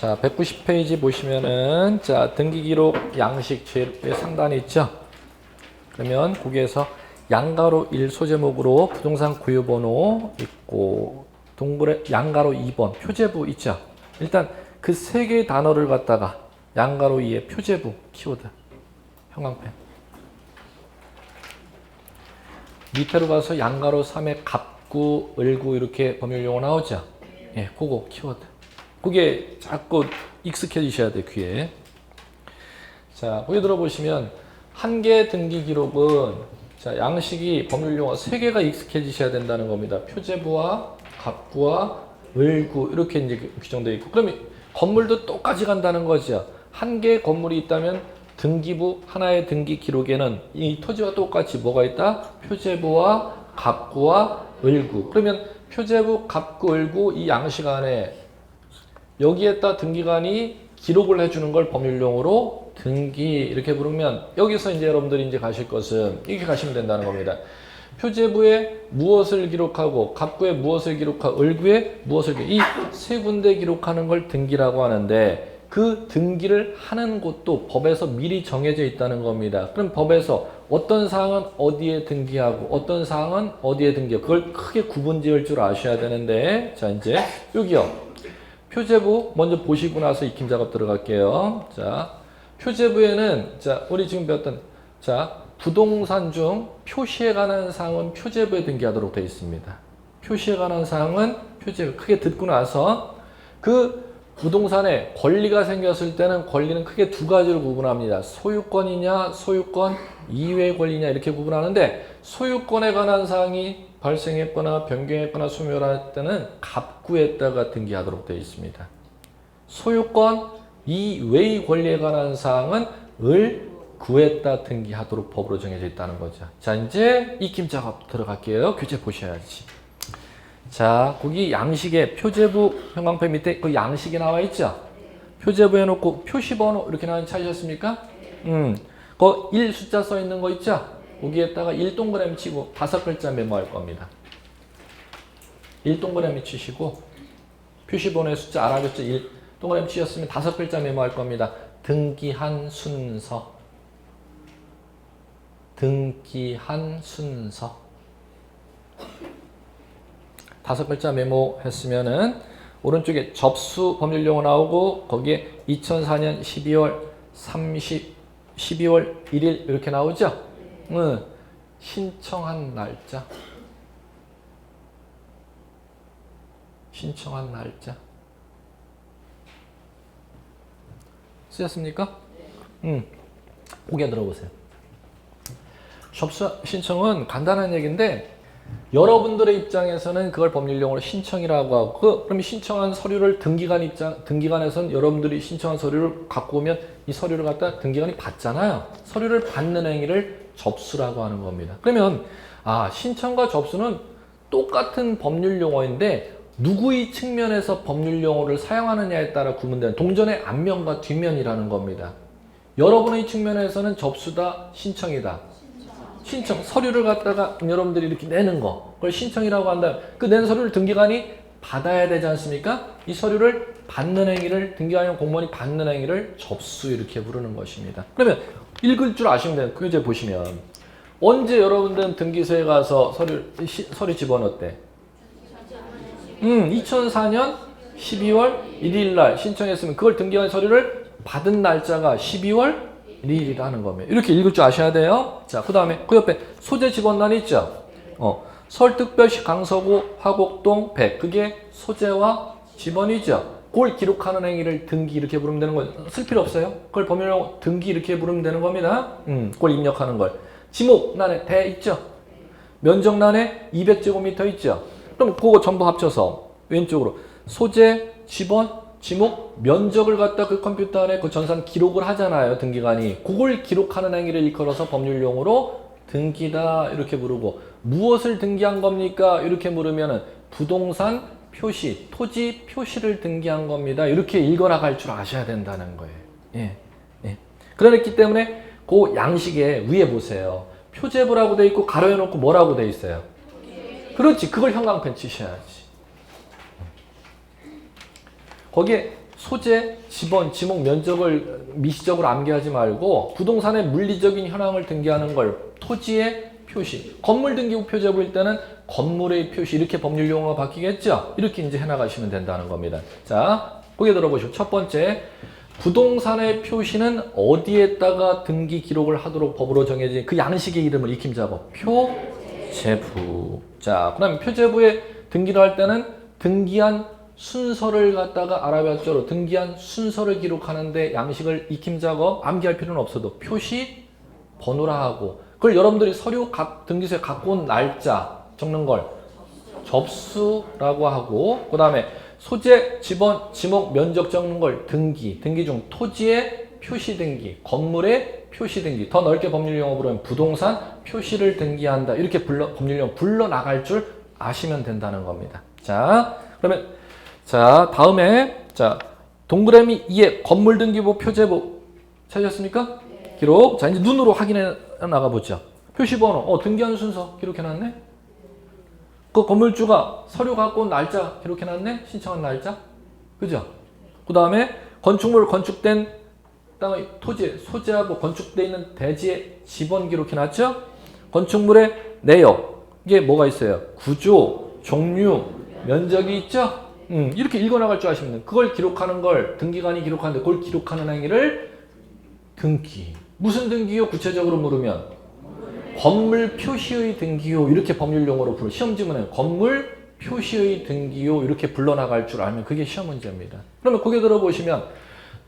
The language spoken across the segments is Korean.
자, 190페이지 보시면은 자, 등기 기록 양식 제일 상단에 있죠. 그러면 거기에서 양가로 1 소제목으로 부동산 구유번호 있고 동굴에 양가로 2번 표제부 있죠. 일단 그 세 개의 단어를 갖다가 양가로 2의 표제부 키워드 형광펜 밑으로 가서 양가로 3의 갑구, 을구 이렇게 법률용어 나오죠. 예, 그거 키워드. 그게 자꾸 익숙해지셔야 돼, 귀에. 자, 거기 들어보시면 한 개 등기 기록은 자, 양식이 법률용어 3개가 익숙해지셔야 된다는 겁니다. 표제부와 갑구와 을구 이렇게 이제 규정되어 있고, 그러면 건물도 똑같이 간다는 거죠. 한 개의 건물이 있다면 등기부 하나의 등기 기록에는 이 토지와 똑같이 뭐가 있다? 표제부와 갑구와 을구. 그러면 표제부, 갑구, 을구 이 양식 안에 여기에다 등기관이 기록을 해주는 걸 법률용어로 등기 이렇게 부르면 여기서 이제 여러분들이 이제 가실 것은 이렇게 가시면 된다는 겁니다. 표제부에 무엇을 기록하고 갑구에 무엇을 기록하고 을구에 무엇을 기록 이 세 군데 기록하는 걸 등기라고 하는데 그 등기를 하는 곳도 법에서 미리 정해져 있다는 겁니다. 그럼 법에서 어떤 사항은 어디에 등기하고 어떤 사항은 어디에 등기하고 그걸 크게 구분 지을 줄 아셔야 되는데 자 이제 여기요. 표제부 먼저 보시고 나서 익힘 작업 들어갈게요. 자, 표제부에는 자, 우리 지금 배웠던 자, 부동산 중 표시에 관한 사항은 표제부에 등기하도록 되어 있습니다. 표시에 관한 사항은 표제부 크게 듣고 나서 그 부동산에 권리가 생겼을 때는 권리는 크게 두 가지로 구분합니다. 소유권이냐, 소유권 이외의 권리냐 이렇게 구분하는데 소유권에 관한 사항이 발생했거나 변경했거나 소멸할 때는 갑구에다가 등기하도록 되어 있습니다. 소유권 이외의 권리에 관한 사항은 을구에다 등기하도록 법으로 정해져 있다는 거죠. 자, 이제 익힘 작업 들어갈게요. 교재 보셔야지. 자, 거기 양식에 표제부 형광펜 밑에 그 양식이 나와 있죠? 표제부 해놓고 표시번호 이렇게 나와 찾으셨습니까? 그 1 숫자 써 있는 거 있죠? 거기에다가 1동그라미 치고 5글자 메모할 겁니다. 1동그라미 치시고 표시번호의 숫자 알아봤죠? 1동그라미 치셨으면 5글자 메모할 겁니다. 등기한 순서. 등기한 순서. 5글자 메모했으면은 오른쪽에 접수 법률용어 나오고 거기에 2004년 12월 1일 이렇게 나오죠? 신청한 날짜. 신청한 날짜. 쓰셨습니까? 고개 들어보세요. 접수 신청은 간단한 얘기인데 여러분들의 입장에서는 그걸 법률용어로 신청이라고 하고 그럼 신청한 서류를 등기관에서는 여러분들이 신청한 서류를 갖고 오면 이 서류를 갖다 등기관이 받잖아요. 서류를 받는 행위를 접수라고 하는 겁니다. 그러면 신청과 접수는 똑같은 법률용어인데 누구의 측면에서 법률용어를 사용하느냐에 따라 구분되는 동전의 앞면과 뒷면이라는 겁니다. 여러분의 측면에서는 접수다, 신청이다. 신청, 서류를 갖다가 여러분들이 이렇게 내는 거 그걸 신청이라고 한다. 그 낸 서류를 등기관이 받아야 되지 않습니까? 이 서류를 받는 행위를 등기관이나 공무원이 받는 행위를 접수 이렇게 부르는 것입니다. 그러면 읽을 줄 아시면 돼요. 그 교재 보시면 언제 여러분들은 등기소에 가서 서류 집어넣었대? 2004년 12월 1일 날 신청했으면 그걸 등기관 서류를 받은 날짜가 12월 1일이라는 겁니다. 이렇게 읽을 줄 아셔야 돼요. 자, 그 다음에 그 옆에 소재 집원란이 있죠? 서울특별시 강서구 화곡동 100 그게 소재와 집원이죠. 그걸 기록하는 행위를 등기 이렇게 부르면 되는 거예요. 쓸 필요 없어요. 그걸 법률용어 등기 이렇게 부르면 되는 겁니다. 그걸 입력하는 걸. 지목란에 대 있죠? 면적란에 200제곱미터 있죠? 그럼 그거 전부 합쳐서 왼쪽으로 소재, 집원, 지목, 면적을 갖다 그 컴퓨터 안에 그 전산 기록을 하잖아요. 등기관이. 그걸 기록하는 행위를 일컬어서 법률용어로 등기다 이렇게 부르고 무엇을 등기한 겁니까? 이렇게 물으면은 부동산 표시, 토지 표시를 등기한 겁니다. 이렇게 읽어나갈 줄 아셔야 된다는 거예요. 예. 그렇기 때문에 그 양식에 위에 보세요. 표제부라고 돼 있고 가로해 놓고 뭐라고 돼 있어요? 그렇지. 그걸 형광펜 치셔야지. 거기에 소재, 지번, 지목, 면적을 미시적으로 암기하지 말고 부동산의 물리적인 현황을 등기하는 걸 토지의 표시, 건물 등기부 표제부일 때는 건물의 표시 이렇게 법률 용어가 바뀌겠죠? 이렇게 이제 해나가시면 된다는 겁니다. 자, 보게 들어보시고 첫 번째, 부동산의 표시는 어디에다가 등기 기록을 하도록 법으로 정해진 그 양식의 이름을 익힘 작업, 표제부. 자, 그다음에 표제부에 등기를 할 때는 등기한 순서를 갖다가 아라비아자로 등기한 순서를 기록하는데 양식을 익힘 작업 암기할 필요는 없어도 표시 번호라 하고, 그걸 여러분들이 서류 등기소에 갖고 온 날짜 적는 걸 접수라고 하고, 그 다음에 소재, 지번, 지목, 면적 적는 걸 등기 중 토지의 표시 등기, 건물의 표시 등기, 더 넓게 법률 용어 부르면 부동산 표시를 등기한다. 이렇게 법률 용어 불러 나갈 줄 아시면 된다는 겁니다. 자, 그러면 자, 다음에 자, 동그라미 2에 건물 등기부 표제부 찾으셨습니까? 기록. 자, 이제 눈으로 확인해 나가 보죠. 표시번호, 등기한 순서 기록해놨네. 그 건물주가 서류 갖고 온 날짜 기록해놨네. 신청한 날짜. 그죠? 그 다음에 건축물 건축된 땅의 토지, 소재하고 건축되어 있는 대지의 지번 기록해놨죠? 건축물의 내역. 이게 뭐가 있어요? 구조, 종류, 면적이 있죠? 이렇게 읽어나갈 줄 아시면 돼요. 그걸 기록하는 걸 등기관이 기록하는데 그걸 기록하는 행위를 등기. 무슨 등기요? 구체적으로 물으면 건물 표시의 등기요. 이렇게 법률 용어로 부르. 시험 지문에 건물 표시의 등기요. 이렇게 불러나갈 줄 알면 그게 시험 문제입니다. 그러면 거기 들어보시면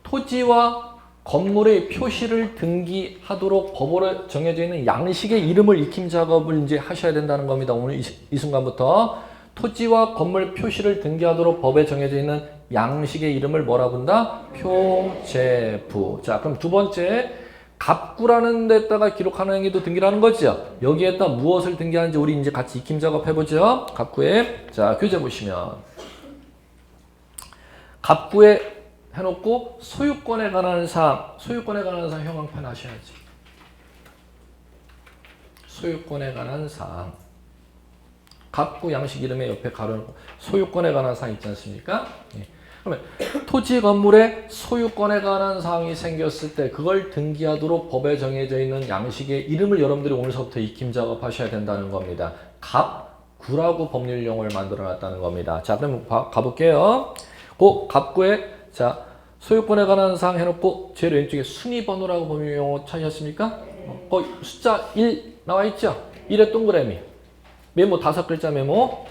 토지와 건물의 표시를 등기하도록 법으로 정해져 있는 양식의 이름을 익힘 작업을 이제 하셔야 된다는 겁니다. 오늘 이 순간부터 토지와 건물 표시를 등기하도록 법에 정해져 있는 양식의 이름을 뭐라 부른다? 표제부. 자, 그럼 두 번째, 갑구라는 데다가 기록하는 행위도 등기라는 거죠. 여기에다 무엇을 등기하는지 우리 이제 같이 익힘 작업 해보죠. 갑구에, 자, 교재 보시면 갑구에 해놓고 소유권에 관한 사항 형광펜 하셔야지. 소유권에 관한 사항. 갑구 양식 이름의 옆에 가로놓고 소유권에 관한 사항 있지 않습니까? 예. 그러면 토지 건물에 소유권에 관한 사항이 생겼을 때 그걸 등기하도록 법에 정해져 있는 양식의 이름을 여러분들이 오늘서부터 익힘 작업하셔야 된다는 겁니다. 갑구라고 법률 용어를 만들어 놨다는 겁니다. 자, 그럼 가볼게요. 그 갑구에 자, 소유권에 관한 사항 해놓고 제일 왼쪽에 순위번호라고 법률 용어 찾으셨습니까? 거기 숫자 1 나와 있죠? 1의 동그라미. 메모 5글자 메모.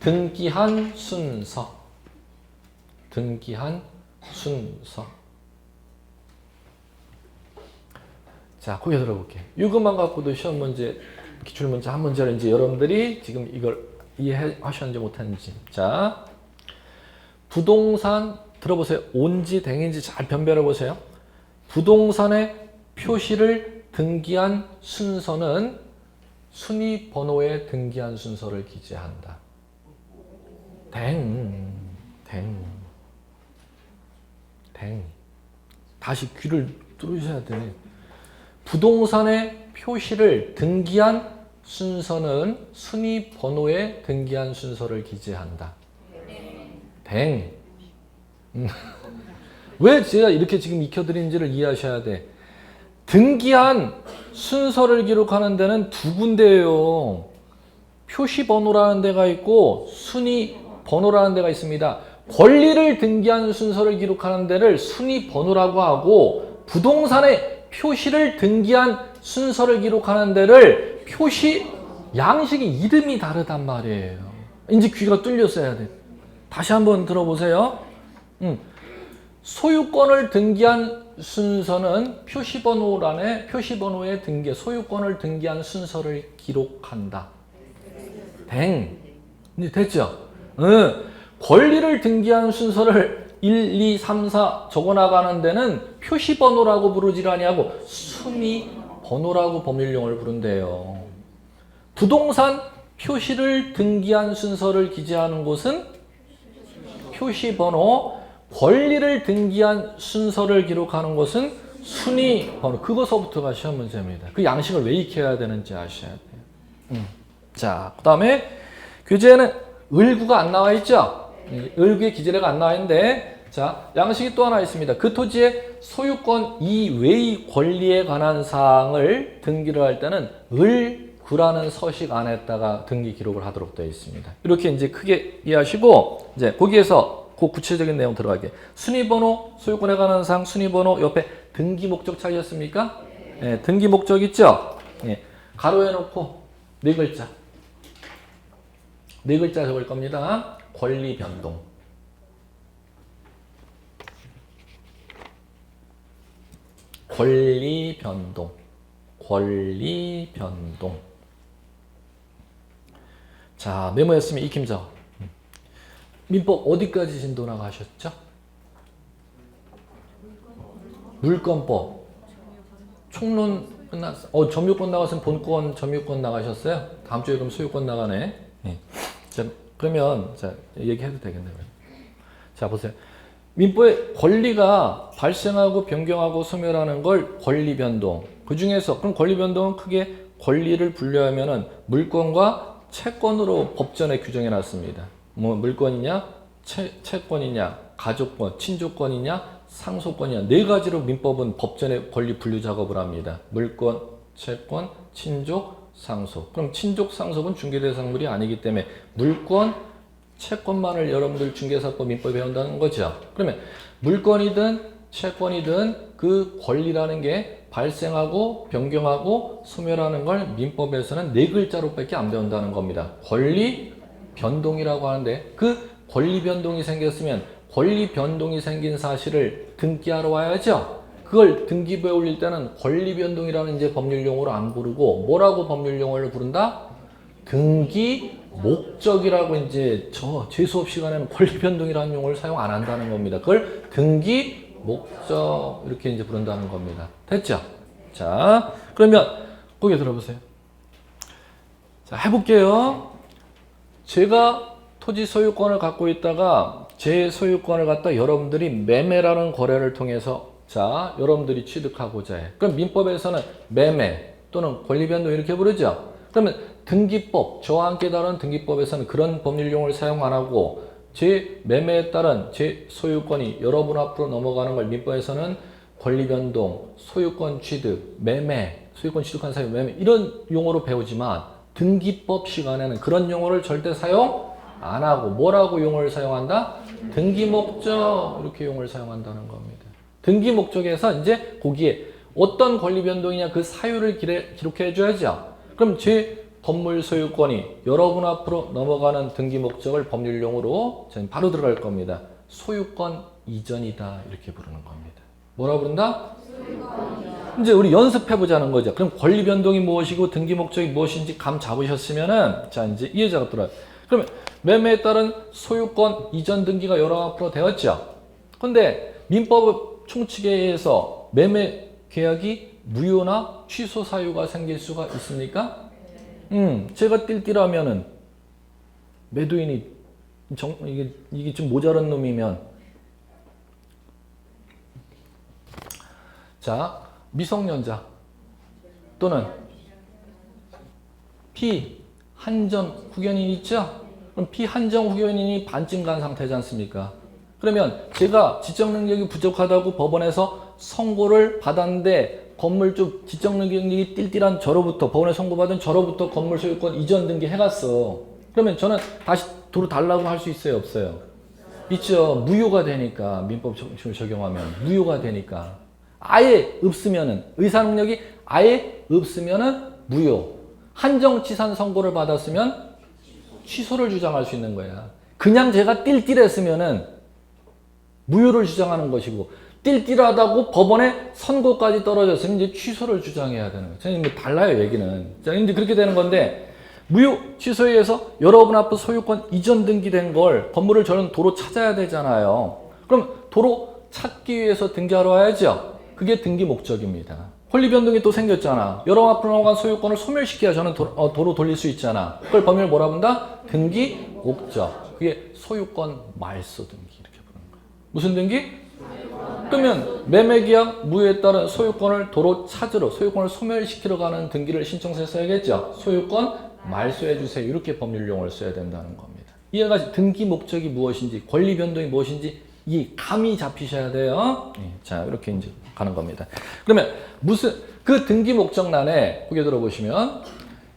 등기한 순서. 등기한 순서. 자, 거기 들어볼게요. 이것만 갖고도 시험 문제, 기출 문제 한 문제를 이제 여러분들이 지금 이걸 이해하셨는지 못했는지. 자, 부동산 들어보세요. 온지 댕인지 잘 변별해 보세요. 부동산의 표시를 등기한 순서는 순위 번호에 등기한 순서를 기재한다. 댕. 다시 귀를 뚫으셔야 돼. 부동산의 표시를 등기한 순서는 순위 번호에 등기한 순서를 기재한다. 왜 제가 이렇게 지금 익혀드린지를 이해하셔야 돼. 등기한 순서를 기록하는 데는 두 군데예요. 표시 번호라는 데가 있고 순위 번호라는 데가 있습니다. 권리를 등기한 순서를 기록하는 데를 순위 번호라고 하고 부동산의 표시를 등기한 순서를 기록하는 데를 표시 양식의 이름이 다르단 말이에요. 이제 귀가 뚫렸어야 돼. 다시 한번 들어보세요. 소유권을 등기한 순서는 표시번호에 소유권을 등기한 순서를 기록한다. 이제 됐죠? 권리를 등기한 순서를 1, 2, 3, 4 적어나가는 데는 표시번호라고 부르지 아니하고 순위번호라고 법률용어를 부른대요. 부동산 표시를 등기한 순서를 기재하는 곳은 표시번호, 권리를 등기한 순서를 기록하는 것은 순위번호. 그거서부터가 시험 문제입니다. 그 양식을 왜 익혀야 되는지 아셔야 돼요. 자, 그 다음에 교재에는 을구가 안 나와 있죠? 을구의 기재례가 안 나와 있는데 자, 양식이 또 하나 있습니다. 그 토지의 소유권 이외의 권리에 관한 사항을 등기를 할 때는 을 구라는 서식 안에다가 등기 기록을 하도록 되어 있습니다. 이렇게 이제 크게 이해하시고 이제 거기에서 그 구체적인 내용 들어갈게요. 순위번호, 소유권에 관한 사항 순위번호 옆에 등기 목적 찾으셨습니까? 네, 등기 목적 있죠? 네, 가로에 놓고 네 글자. 네 글자 적을 겁니다. 권리 변동. 권리 변동. 권리 변동. 자, 메모했으면 익힘자. 민법 어디까지 진도 나가셨죠? 물권법. 총론 끝났어. 점유권 나갔으면 본권, 점유권 나가셨어요? 다음 주에 그럼 소유권 나가네. 네. 자, 그러면 자, 얘기해도 되겠네요. 자, 보세요. 민법의 권리가 발생하고 변경하고 소멸하는 걸 권리 변동. 그 중에서 그럼 권리 변동은 크게 권리를 분류하면은 물권과 채권으로 법전에 규정해 놨습니다. 뭐 물권이냐, 채권이냐, 가족권, 친족권이냐, 상속권이냐 네 가지로 민법은 법전에 권리 분류 작업을 합니다. 물권, 채권, 친족, 상속. 그럼 친족, 상속은 중개대상물이 아니기 때문에 물권, 채권만을 여러분들 중개사법 민법에 배운다는 거죠. 그러면 물권이든 채권이든 그 권리라는 게 발생하고 변경하고 소멸하는 걸 민법에서는 네 글자로밖에 안 배운다는 겁니다. 권리 변동이라고 하는데 그 권리 변동이 생겼으면 권리 변동이 생긴 사실을 등기하러 와야죠. 그걸 등기부에 올릴 때는 권리 변동이라는 이제 법률 용어로 안 부르고 뭐라고 법률 용어를 부른다? 등기 목적이라고 이제 제 수업 시간에는 권리 변동이라는 용어를 사용 안 한다는 겁니다. 그걸 등기 목적 이렇게 이제 부른다는 겁니다. 됐죠? 자, 그러면 거기 들어보세요. 자, 해볼게요. 제가 토지 소유권을 갖고 있다가 제 소유권을 갖다 여러분들이 매매라는 거래를 통해서 자, 여러분들이 취득하고자 해. 그럼 민법에서는 매매 또는 권리 변동 이렇게 부르죠. 그러면 등기법, 저와 함께 다른 등기법에서는 그런 법률 용어를 사용 안 하고 제 매매에 따른 제 소유권이 여러분 앞으로 넘어가는 걸 민법에서는 권리 변동, 소유권 취득, 매매, 소유권 취득한 사유, 매매 이런 용어로 배우지만 등기법 시간에는 그런 용어를 절대 사용 안 하고 뭐라고 용어를 사용한다? 등기 목적 이렇게 용어를 사용한다는 겁니다. 등기 목적에서 이제 거기에 어떤 권리 변동이냐 그 사유를 기록해 줘야죠. 그럼 제 건물 소유권이 여러분 앞으로 넘어가는 등기 목적을 법률용어로 저는 바로 들어갈 겁니다. 소유권 이전이다 이렇게 부르는 겁니다. 뭐라 부른다? 이제 우리 연습해 보자는 거죠. 그럼 권리 변동이 무엇이고 등기 목적이 무엇인지 감 잡으셨으면은 자 이제 이해 작업들어요. 그러면 매매에 따른 소유권 이전 등기가 여러분 앞으로 되었죠. 근데 민법 총칙에 의해서 매매 계약이 무효나 취소 사유가 생길 수가 있습니까? 제가 띨띨하면은 매도인이 이게 좀 모자란 놈이면 자 미성년자 또는 피한정 후견인 있죠? 그럼 피한정 후견인이 반쯤 간 상태지 않습니까? 그러면 제가 지적 능력이 부족하다고 법원에서 선고를 받았는데 건물주 지적 능력이 띨띨한 저로부터 법원에 선고받은 저로부터 건물 소유권 이전 등기 해갔어. 그러면 저는 다시 도로 달라고 할 수 있어요? 없어요? 있죠. 무효가 되니까 민법 적용하면 무효가 되니까 아예 없으면은 의사 능력이 아예 없으면은 무효. 한정치산 선고를 받았으면 취소를 주장할 수 있는 거야. 그냥 제가 띨띨했으면은 무효를 주장하는 것이고 띨띨하다고 법원에 선고까지 떨어졌으면 이제 취소를 주장해야 되는 거예요. 저는 달라요, 얘기는. 자, 이제 그렇게 되는 건데, 무효 취소에 의해서 여러분 앞으로 소유권 이전 등기된 걸 건물을 저는 도로 찾아야 되잖아요. 그럼 도로 찾기 위해서 등기하러 와야죠. 그게 등기 목적입니다. 권리 변동이 또 생겼잖아. 여러분 앞으로 넘어간 소유권을 소멸시켜야 저는 도로 돌릴 수 있잖아. 그걸 법률 뭐라 본다? 등기 목적. 그게 소유권 말소 등기 이렇게 부르는 거예요. 무슨 등기? 그러면 매매계약 무효에 따른 소유권을 도로 찾으러 소유권을 소멸시키러 가는 등기를 신청서에 써야겠죠. 소유권 말소해 주세요. 이렇게 법률 용어를 써야 된다는 겁니다. 이해가 등기 목적이 무엇인지 권리 변동이 무엇인지 이 감이 잡히셔야 돼요. 예, 자, 이렇게 이제 가는 겁니다. 그러면 무슨 그 등기 목적란에 크게 들어보시면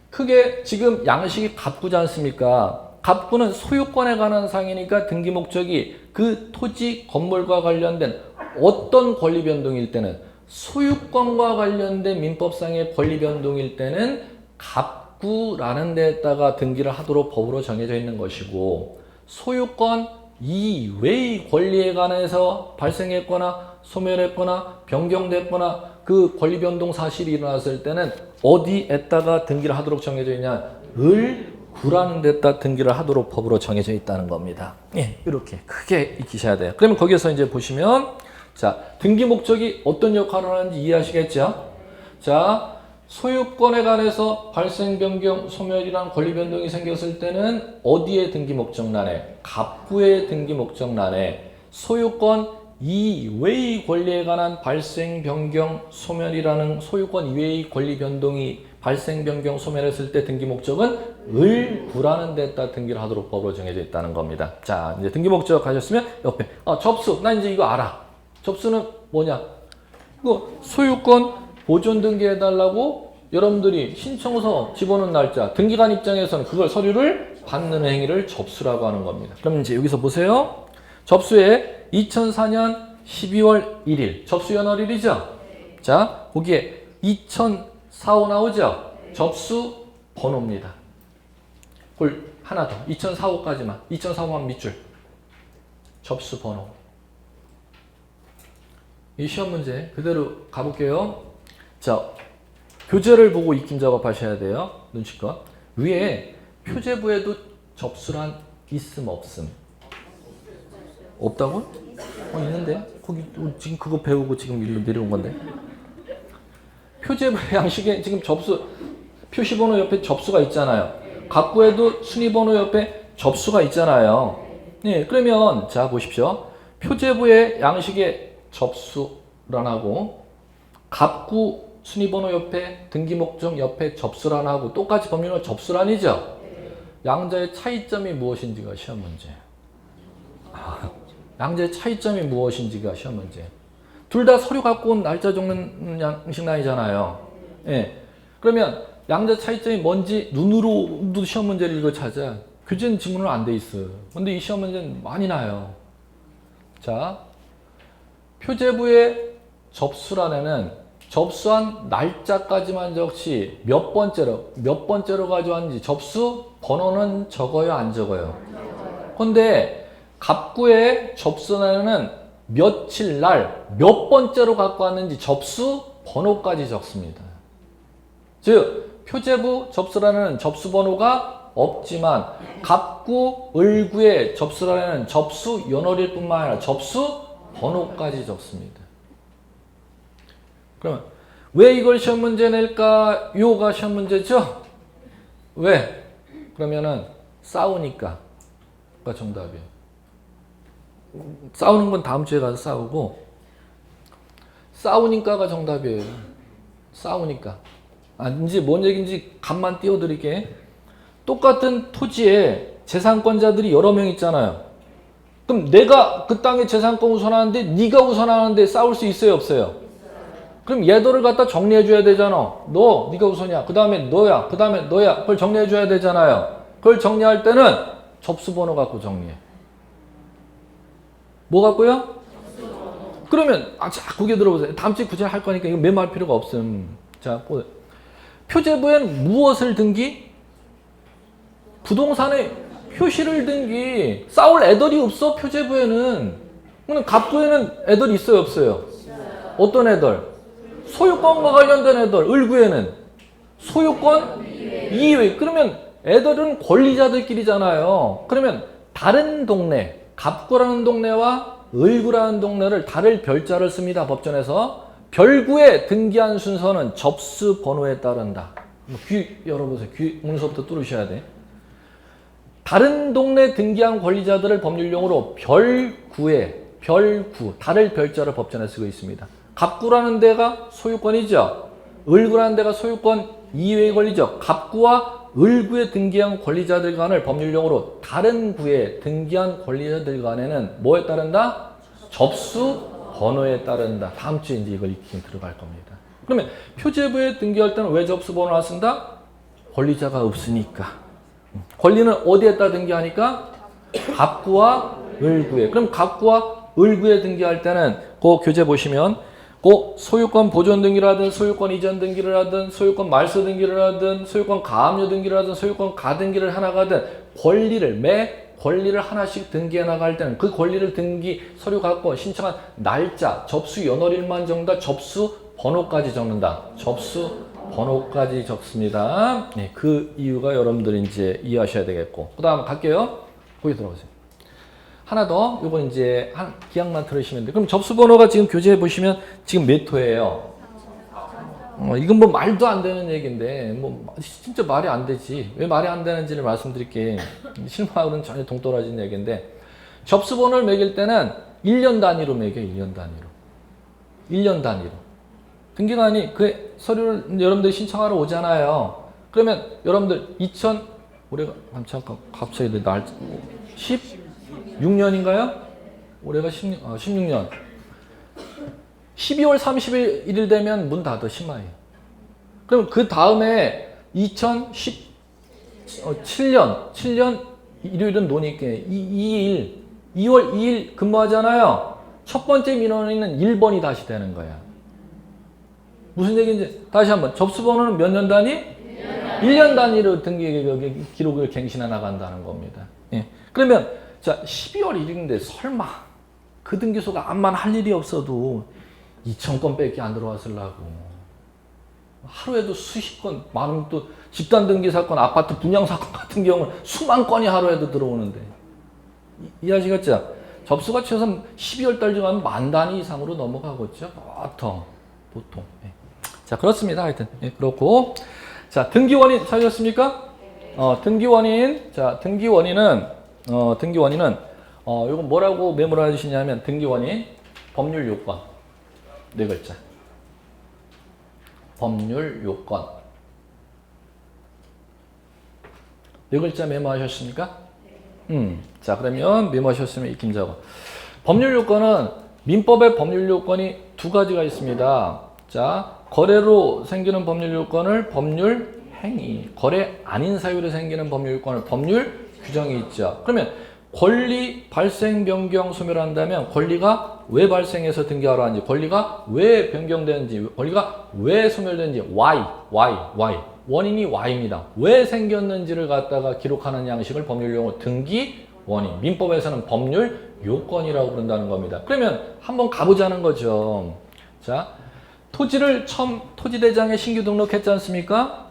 크게 지금 양식이 갑구지 않습니까? 갑구는 소유권에 관한 사항이니까 등기 목적이 그 토지 건물과 관련된 어떤 권리 변동일 때는 소유권과 관련된 민법상의 권리 변동일 때는 갑구라는 데에다가 등기를 하도록 법으로 정해져 있는 것이고 소유권 이외의 권리에 관해서 발생했거나 소멸했거나 변경됐거나 그 권리 변동 사실이 일어났을 때는 어디에다가 등기를 하도록 정해져 있냐? 을구라는 데다 등기를 하도록 법으로 정해져 있다는 겁니다. 예, 이렇게 크게 익히셔야 돼요. 그러면 거기에서 이제 보시면 자, 등기 목적이 어떤 역할을 하는지 이해하시겠죠? 자, 소유권에 관해서 발생, 변경, 소멸이란 권리 변동이 생겼을 때는 어디에 등기 목적란에? 갑구의 등기 목적란에 소유권 이외의 권리에 관한 발생, 변경, 소멸이라는 소유권 이외의 권리 변동이 발생, 변경, 소멸했을 때 등기 목적은 을구라는 데다 등기를 하도록 법으로 정해져 있다는 겁니다. 자, 이제 등기 목적 하셨으면 옆에 접수. 나 이제 이거 알아. 접수는 뭐냐? 이거 소유권 보존 등기해달라고 여러분들이 신청서 집어넣은 날짜, 등기관 입장에서는 그걸 서류를 받는 행위를 접수라고 하는 겁니다. 그럼 이제 여기서 보세요. 접수에 2004년 12월 1일, 접수 연월일이죠? 자, 거기에 2045 나오죠? 접수 번호입니다. 그걸 하나 더, 2045까지만, 2045만 밑줄. 접수 번호. 이 시험 문제 그대로 가볼게요. 자, 교재를 보고 익힘 작업하셔야 돼요. 눈치껏. 위에 표제부에도 접수란 있음 없음? 없다고? 있는데? 거기 지금 그거 배우고 지금 일로 내려온 건데. 표제부 양식에 지금 접수 표시번호 옆에 접수가 있잖아요. 갑구에도 순위번호 옆에 접수가 있잖아요. 네, 그러면 자 보십시오. 표제부의 양식에 접수란하고 갑구 순위번호 옆에 등기목적 옆에 접수란하고 똑같이 법률은 접수란이죠. 양자의 차이점이 무엇인지가 시험 문제. 양자의 차이점이 무엇인지가 시험 문제. 둘 다 서류 갖고 온 날짜 적는 양식란이잖아요. 예. 그러면 양자 차이점이 뭔지 눈으로도 시험 문제를 이거 찾아. 교재는 지문으로 안 돼 있어. 근데 이 시험 문제는 많이 나요. 자, 표제부의 접수란에는 접수한 날짜까지만 적시 몇 번째로 가져왔는지 접수 번호는 적어요, 안 적어요? 근데 갑구의 접수란에는 며칠 날 몇 번째로 갖고 왔는지 접수 번호까지 적습니다. 즉 표제부 접수란에는 접수 번호가 없지만 갑구, 을구의 접수란에는 접수 연월일 뿐만 아니라 접수 번호까지 적습니다. 그러면 왜 이걸 시험 문제 낼까? 요가 시험 문제죠? 왜? 그러면은 싸우니까 가 정답이에요. 싸우는 건 다음 주에 가서 싸우고 싸우니까가 정답이에요. 싸우니까. 이제 뭔 얘기인지 간만 띄워드릴게. 똑같은 토지에 재산권자들이 여러 명 있잖아요. 그럼 내가 그 땅에 재산권 우선하는데 네가 우선하는데 싸울 수 있어요, 없어요? 그럼 얘들을 갖다 정리해 줘야 되잖아. 네가 우선이야. 그 다음에 너야. 그 다음에 너야. 그걸 정리해 줘야 되잖아요. 그걸 정리할 때는 접수번호 갖고 정리해. 뭐 갖고요? 그러면 자, 거기에 들어보세요. 다음 주에 구제 할 거니까 이거 메모할 필요가 없음. 자, 표제부에는 무엇을 등기? 부동산의 표시를 등기. 싸울 애들이 없어, 표제부에는. 그럼 갑부에는 애들이 있어요, 없어요? 어떤 애들? 소유권과 관련된 애들. 을구에는 소유권 이외. 그러면 애들은 권리자들끼리잖아요. 그러면 다른 동네, 갑구라는 동네와 을구라는 동네를 다를 별자를 씁니다. 법전에서. 별구에 등기한 순서는 접수 번호에 따른다. 귀 열어보세요. 귀 오늘서부터 뚫으셔야 돼. 다른 동네 등기한 권리자들을 법률용어로 별구, 다를 별자를 법전에 쓰고 있습니다. 갑구라는 데가 소유권이죠. 을구라는 데가 소유권 이외의 권리죠. 갑구와 을구에 등기한 권리자들 간을 법률용어로 다른 구에 등기한 권리자들 간에는 뭐에 따른다? 접수 번호에 따른다. 다음 주에 이제 이걸 익히긴 들어갈 겁니다. 그러면 표제부에 등기할 때는 왜 접수 번호를 쓴다? 권리자가 없으니까. 권리는 어디에다 등기하니까? 갑구와 을구에. 그럼 갑구와 을구에 등기할 때는 그 교재 보시면 그 소유권 보존 등기를 하든 소유권 이전 등기를 하든 소유권 말소 등기를 하든 소유권 가압류 등기를 하든 소유권 가등기를 하나 하든 매 권리를 하나씩 등기해 나갈 때는 그 권리를 등기 서류 갖고 신청한 날짜, 접수 연월일만 적는다. 접수 번호까지 적는다. 접수 번호까지 적습니다. 네, 그 이유가 여러분들이 이제 이해하셔야 되겠고. 그 다음 갈게요. 거기 들어가세요. 하나 더, 요건 이제 한 기억만 들으시면 돼요. 그럼 접수 번호가 지금 교재에 보시면 지금 몇 호예요? 이건 뭐 말도 안 되는 얘기인데, 뭐 진짜 말이 안 되지. 왜 말이 안 되는지를 말씀드릴게. 실무하고는 전혀 동떨어진 얘기인데, 접수 번호를 매길 때는 1년 단위로 매겨, 1년 단위로. 1년 단위로. 등기관이 그 서류를 여러분들이 신청하러 오잖아요. 그러면 여러분들 올해가 잠깐 갑자기 날 16년인가요? 올해가 16년. 12월 31일 되면 문 닫아 심화해요. 그럼 그 다음에 2017년 일요일은 노니께 2월 2일 근무하잖아요. 첫 번째 민원인은 1번이 다시 되는 거야. 무슨 얘기인지 다시 한번. 접수번호는 몇 년 단위? 1년 단위로 등기 기록을 갱신해 나간다는 겁니다. 예. 그러면 자 12월 1일인데 설마 그 등기소가 암만 할 일이 없어도 2,000건밖에 안 들어왔으려고. 하루에도 수십 건, 많으면 또 집단 등기 사건, 아파트 분양 사건 같은 경우는 수만 건이 하루에도 들어오는데. 이해하시겠죠? 접수가 최소한 12월 달 중에 만 단위 이상으로 넘어가겠죠? 보통. 예. 자, 그렇습니다. 하여튼. 예, 그렇고. 자, 등기원인 찾으셨습니까? 등기원인. 자, 등기원인은, 이거 뭐라고 메모를 해주시냐면, 등기원인, 법률 요건. 네 글자. 법률 요건. 네 글자 메모하셨습니까? 자, 그러면 메모하셨으면 익힘 작업. 법률 요건은 민법의 법률 요건이 두 가지가 있습니다. 자, 거래로 생기는 법률 요건을 법률 행위, 거래 아닌 사유로 생기는 법률 요건을 법률 규정이 있죠. 그러면 권리 발생 변경 소멸한다면 권리가 왜 발생해서 등기하러 하는지, 권리가 왜 변경되는지, 권리가 왜 소멸되는지, why. 원인이 Y입니다. 왜 생겼는지를 갖다가 기록하는 양식을 법률용어 등기 원인. 민법에서는 법률 요건이라고 부른다는 겁니다. 그러면 한번 가보자는 거죠. 자, 토지를 처음 토지대장에 신규 등록했지 않습니까?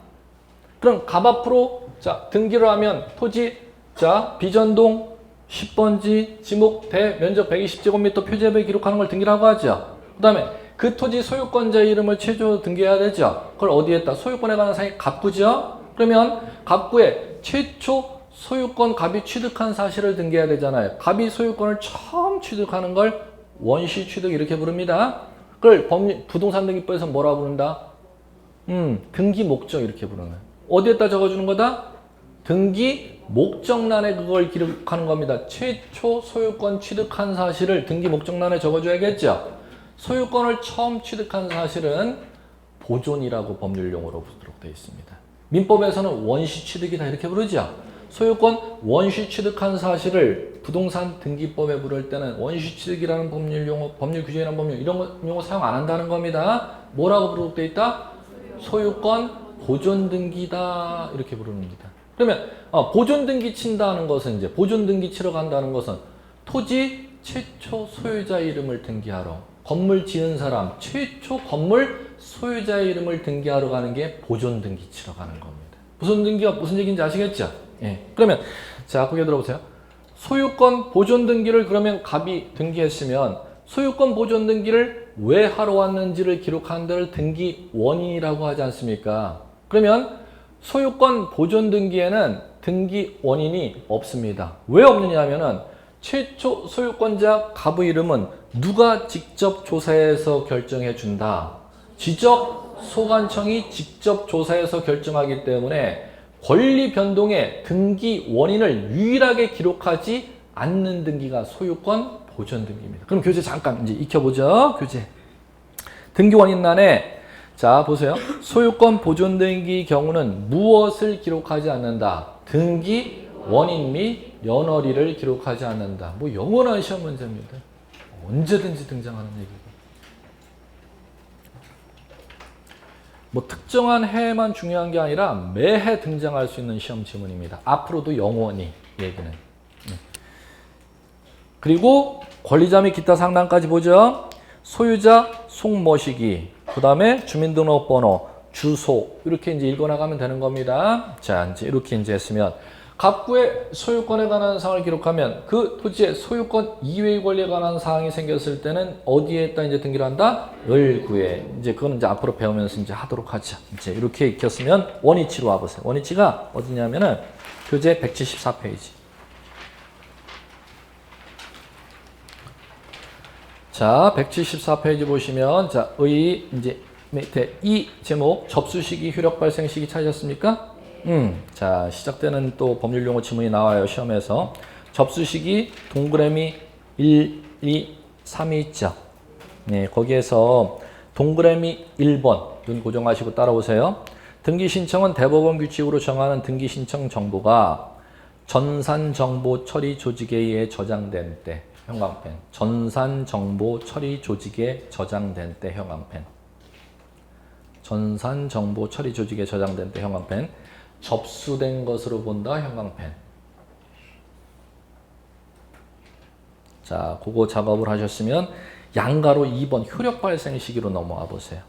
그럼 갑 앞으로 자 등기를 하면 토지 자 비전동 10번지 지목 대면적 120제곱미터 표제부에 기록하는 걸 등기라고 하죠. 그 다음에 그 토지 소유권자 이름을 최초 등기해야 되죠. 그걸 어디에다? 소유권에 관한 사항이 갑구죠. 그러면 갑구에 최초 소유권 갑이 취득한 사실을 등기해야 되잖아요. 갑이 소유권을 처음 취득하는 걸 원시 취득 이렇게 부릅니다. 그걸 부동산 등기법에서 뭐라고 부른다? 등기 목적 이렇게 부르는 거예요. 어디에다 적어주는 거다? 등기 목적란에 그걸 기록하는 겁니다. 최초 소유권 취득한 사실을 등기 목적란에 적어줘야겠죠. 소유권을 처음 취득한 사실은 보존이라고 법률용어로 부르도록 되어 있습니다. 민법에서는 원시 취득이다 이렇게 부르죠. 소유권 원시 취득한 사실을 부동산 등기법에 부를 때는 원시 취득이라는 법률용어, 법률 규정이라는 법률 이런 용어 사용 안 한다는 겁니다. 뭐라고 부르도록 되어 있다? 소유권 보존 등기다 이렇게 부릅니다. 그러면 보존 등기 친다는 것은 이제 보존 등기 치러 간다는 것은 토지 최초 소유자 이름을 등기하러 건물 지은 사람 최초 건물 소유자의 이름을 등기하러 가는 게 보존 등기 치러 가는 겁니다. 무슨 등기가 무슨 얘기인지 아시겠죠? 예. 그러면 자 거기 들어보세요. 소유권 보존 등기를 그러면 갑이 등기했으면 소유권 보존 등기를 왜 하러 왔는지를 기록한 데를 등기 원인이라고 하지 않습니까? 그러면 소유권 보존 등기에는 등기 원인이 없습니다. 왜 없느냐 하면은 최초 소유권자 갑의 이름은 누가 직접 조사해서 결정해 준다. 지적 소관청이 직접 조사해서 결정하기 때문에 권리 변동의 등기 원인을 유일하게 기록하지 않는 등기가 소유권 보존 등기입니다. 그럼 교재 잠깐 이제 익혀보죠. 교재. 등기 원인란에 자 보세요. 소유권 보존 등기 경우는 무엇을 기록하지 않는다. 등기 원인 및 연월일을 기록하지 않는다. 뭐 영원한 시험 문제입니다. 언제든지 등장하는 얘기고. 뭐 특정한 해에만 중요한 게 아니라 매해 등장할 수 있는 시험 지문입니다. 앞으로도 영원히 얘기는. 그리고 권리자 및 기타 상담까지 보죠. 소유자 송모시기, 그 다음에 주민등록번호, 주소 이렇게 이제 읽어나가면 되는 겁니다. 자, 이제 이렇게 이제 했으면 갑구의 소유권에 관한 사항을 기록하면 그 토지의 소유권 이외의 권리에 관한 사항이 생겼을 때는 어디에다 이제 등기를 한다? 을구에. 이제 그거는 이제 앞으로 배우면서 이제 하도록 하죠. 이제 이렇게 익혔으면 원위치로 와보세요. 원위치가 어디냐면은 교재 174페이지. 자, 174페이지 보시면 자, 이제 밑에 이 제목 접수 시기, 효력 발생 시기 찾으셨습니까? 자, 시작되는 또 법률 용어 지문이 나와요. 시험에서. 접수 시기 동그라미 1, 2, 3이 있죠. 네, 거기에서 동그라미 1번 눈 고정하시고 따라오세요. 등기 신청은 대법원 규칙으로 정하는 등기 신청 정보가 전산 정보 처리 조직에 의해 저장된 때 형광펜. 전산 정보 처리 조직에 저장된 때 형광펜. 전산 정보 처리 조직에 저장된 때 형광펜. 접수된 것으로 본다 형광펜. 자, 그거 작업을 하셨으면 양가로 2번 효력 발생 시기로 넘어와 보세요.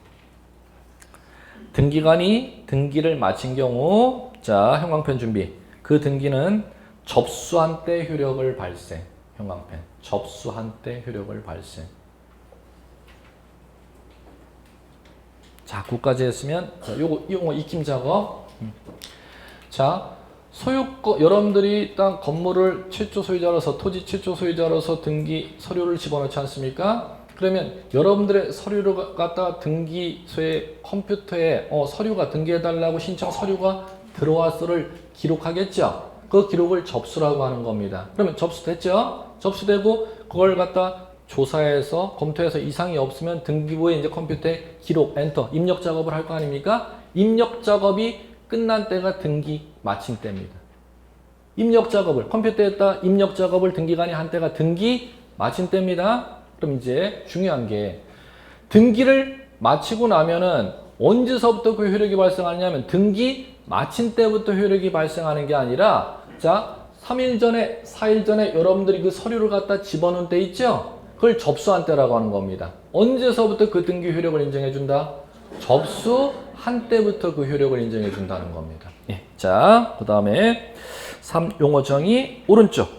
등기관이 등기를 마친 경우 자, 형광펜 준비. 그 등기는 접수한 때 효력을 발생. 형광펜. 접수한 때 효력을 발생. 자, 그까지 했으면 자, 요거 익힘 작업. 자, 소유권 여러분들이 딱 건물을 최초 소유자로서 토지 최초 소유자로서 등기 서류를 집어넣지 않습니까? 그러면 여러분들의 서류를 갖다 등기소의 컴퓨터에 서류가 등기해달라고 신청 서류가 들어왔어를 기록하겠죠? 그 기록을 접수라고 하는 겁니다. 그러면 접수됐죠? 접수되고 그걸 갖다 조사해서 검토해서 이상이 없으면 등기부에 이제 컴퓨터에 기록, 엔터, 입력 작업을 할 거 아닙니까? 입력 작업이 끝난 때가 등기 마친 때입니다. 입력 작업을 컴퓨터에다 입력 작업을 등기관이 한 때가 등기 마친 때입니다. 그럼 이제 중요한 게 등기를 마치고 나면은 언제서부터 그 효력이 발생하냐면 등기 마친 때부터 효력이 발생하는 게 아니라 자 3일 전에 4일 전에 여러분들이 그 서류를 갖다 집어넣은 때 있죠? 그걸 접수한 때라고 하는 겁니다. 언제서부터 그 등기 효력을 인정해 준다? 접수한 때부터 그 효력을 인정해 준다는 겁니다. 예. 자, 그 다음에 3 용어 정의 오른쪽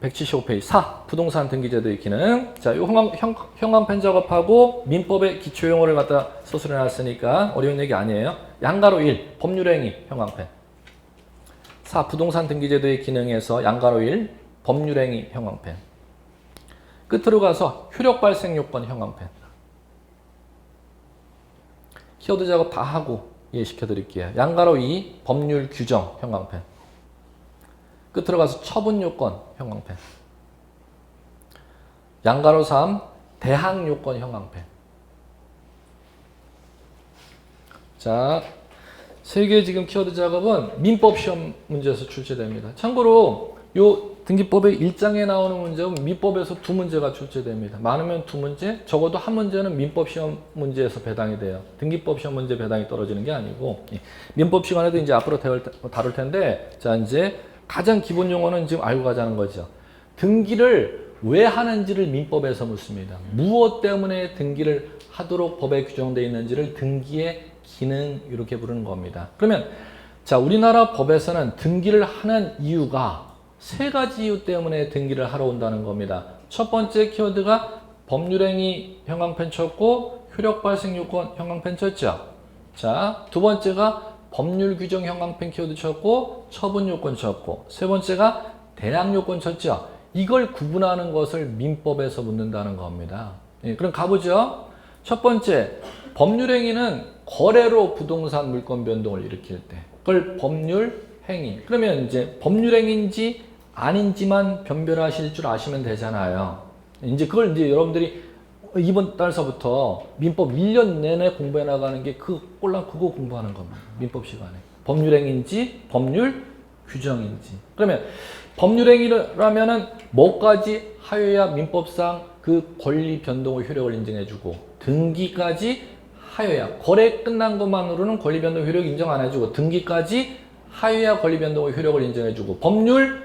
175페이지 4 부동산 등기제도 익히는 자, 요 형광펜 작업하고 민법의 기초 용어를 갖다 서술해 놨으니까 어려운 얘기 아니에요. 양가로 1 법률행위 형광펜 4 부동산 등기제도의 기능에서 양가로 1 법률행위 형광펜 끝으로 가서 효력 발생 요건 형광펜 키워드 작업 다 하고 이해시켜 드릴게요. 양가로 2 법률 규정 형광펜 끝으로 가서 처분 요건 형광펜 양가로 3 대항 요건 형광펜 자, 세 개의 지금 키워드 작업은 민법 시험 문제에서 출제됩니다. 참고로 요 등기법의 1장에 나오는 문제는 민법에서 2문제가 출제됩니다. 많으면 2문제, 적어도 한 문제는 민법 시험 문제에서 배당이 돼요. 등기법 시험 문제 배당이 떨어지는 게 아니고 민법 시간에도 이제 앞으로 다룰 텐데 자, 이제 가장 기본 용어는 지금 알고 가자는 거죠. 등기를 왜 하는지를 민법에서 묻습니다. 무엇 때문에 등기를 하도록 법에 규정되어 있는지를 등기의 기능 이렇게 부르는 겁니다. 그러면 자, 우리나라 법에서는 등기를 하는 이유가 세 가지 이유 때문에 등기를 하러 온다는 겁니다. 첫 번째 키워드가 법률행위 형광펜 쳤고 효력 발생 요건 형광펜 쳤죠. 자, 두 번째가 법률 규정 형광펜 키워드 쳤고 처분 요건 쳤고 세 번째가 대항 요건 쳤죠. 이걸 구분하는 것을 민법에서 묻는다는 겁니다. 예, 그럼 가보죠. 첫 번째 법률행위는 거래로 부동산 물권 변동을 일으킬 때 그걸 법률행위 그러면 이제 법률행위인지 아닌지만 변별하실 줄 아시면 되잖아요. 이제 그걸 이제 여러분들이 이번 달서부터 민법 1년 내내 공부해 나가는 게 그거 공부하는 겁니다. 민법 시간에. 법률행위인지 법률 규정인지. 그러면 법률행위라면은 뭐까지 하여야 민법상 그 권리 변동의 효력을 인정해주고 등기까지 하여야 거래 끝난 것만으로는 권리 변동 효력 인정 안 해주고 등기까지 하여야 권리 변동의 효력을 인정해주고 법률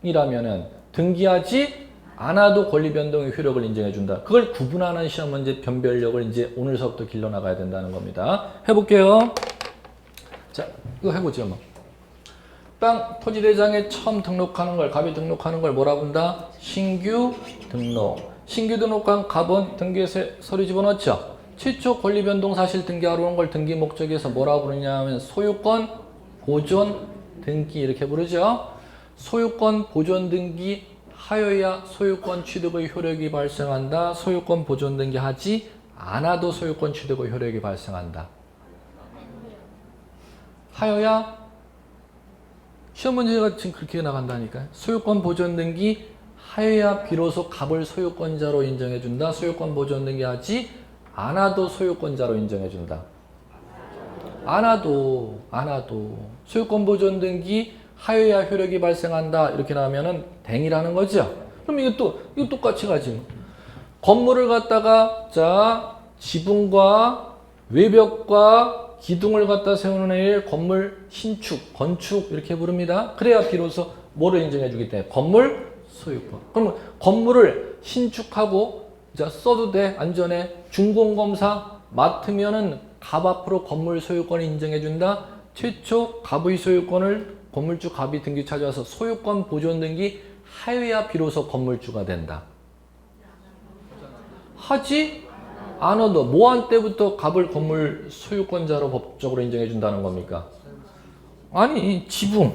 규정이라면은 등기하지 않아도 권리 변동의 효력을 인정해준다. 그걸 구분하는 시험 문제 변별력을 이제 오늘서부터 길러나가야 된다는 겁니다. 해볼게요. 자, 이거 해보죠. 뭐. 땅 토지대장에 처음 등록하는 걸, 갑이 등록하는 걸 뭐라 본다? 신규 등록. 신규 등록한 갑은 등기소에 서류 집어넣죠. 최초 권리 변동 사실 등기하러 온 걸 등기 목적에서 뭐라 부르냐 하면 소유권 보존 등기 이렇게 부르죠. 소유권 보존 등기 하여야 소유권 취득의 효력이 발생한다. 소유권 보존 등기 하지 않아도 소유권 취득의 효력이 발생한다. 하여야 시험 문제가 지금 그렇게 나간다니까요. 소유권 보존 등기 하여야 비로소 갑을 소유권자로 인정해준다. 소유권 보존 등기 하지 않아도 소유권자로 인정해준다. 않아도 소유권 보존 등기 하여야 효력이 발생한다. 이렇게 나오면은 댕이라는 거죠. 그럼 이거 똑같이 가지. 건물을 갖다가 자 지붕과 외벽과 기둥을 갖다 세우는 애를 건물 신축, 건축 이렇게 부릅니다. 그래야 비로소 뭐를 인정해 주기 때문에 건물 소유권. 그러면 건물을 신축하고 자 써도 돼 안전에 준공검사 맡으면은 갑 앞으로 건물 소유권을 인정해 준다. 최초 갑의 소유권을 건물주 갑이 등기 찾아와서 소유권 보존 등기 하여야 비로소 건물주가 된다. 하지 않아도 뭐한 때부터 갑을 건물 소유권자로 법적으로 인정해 준다는 겁니까? 아니 지붕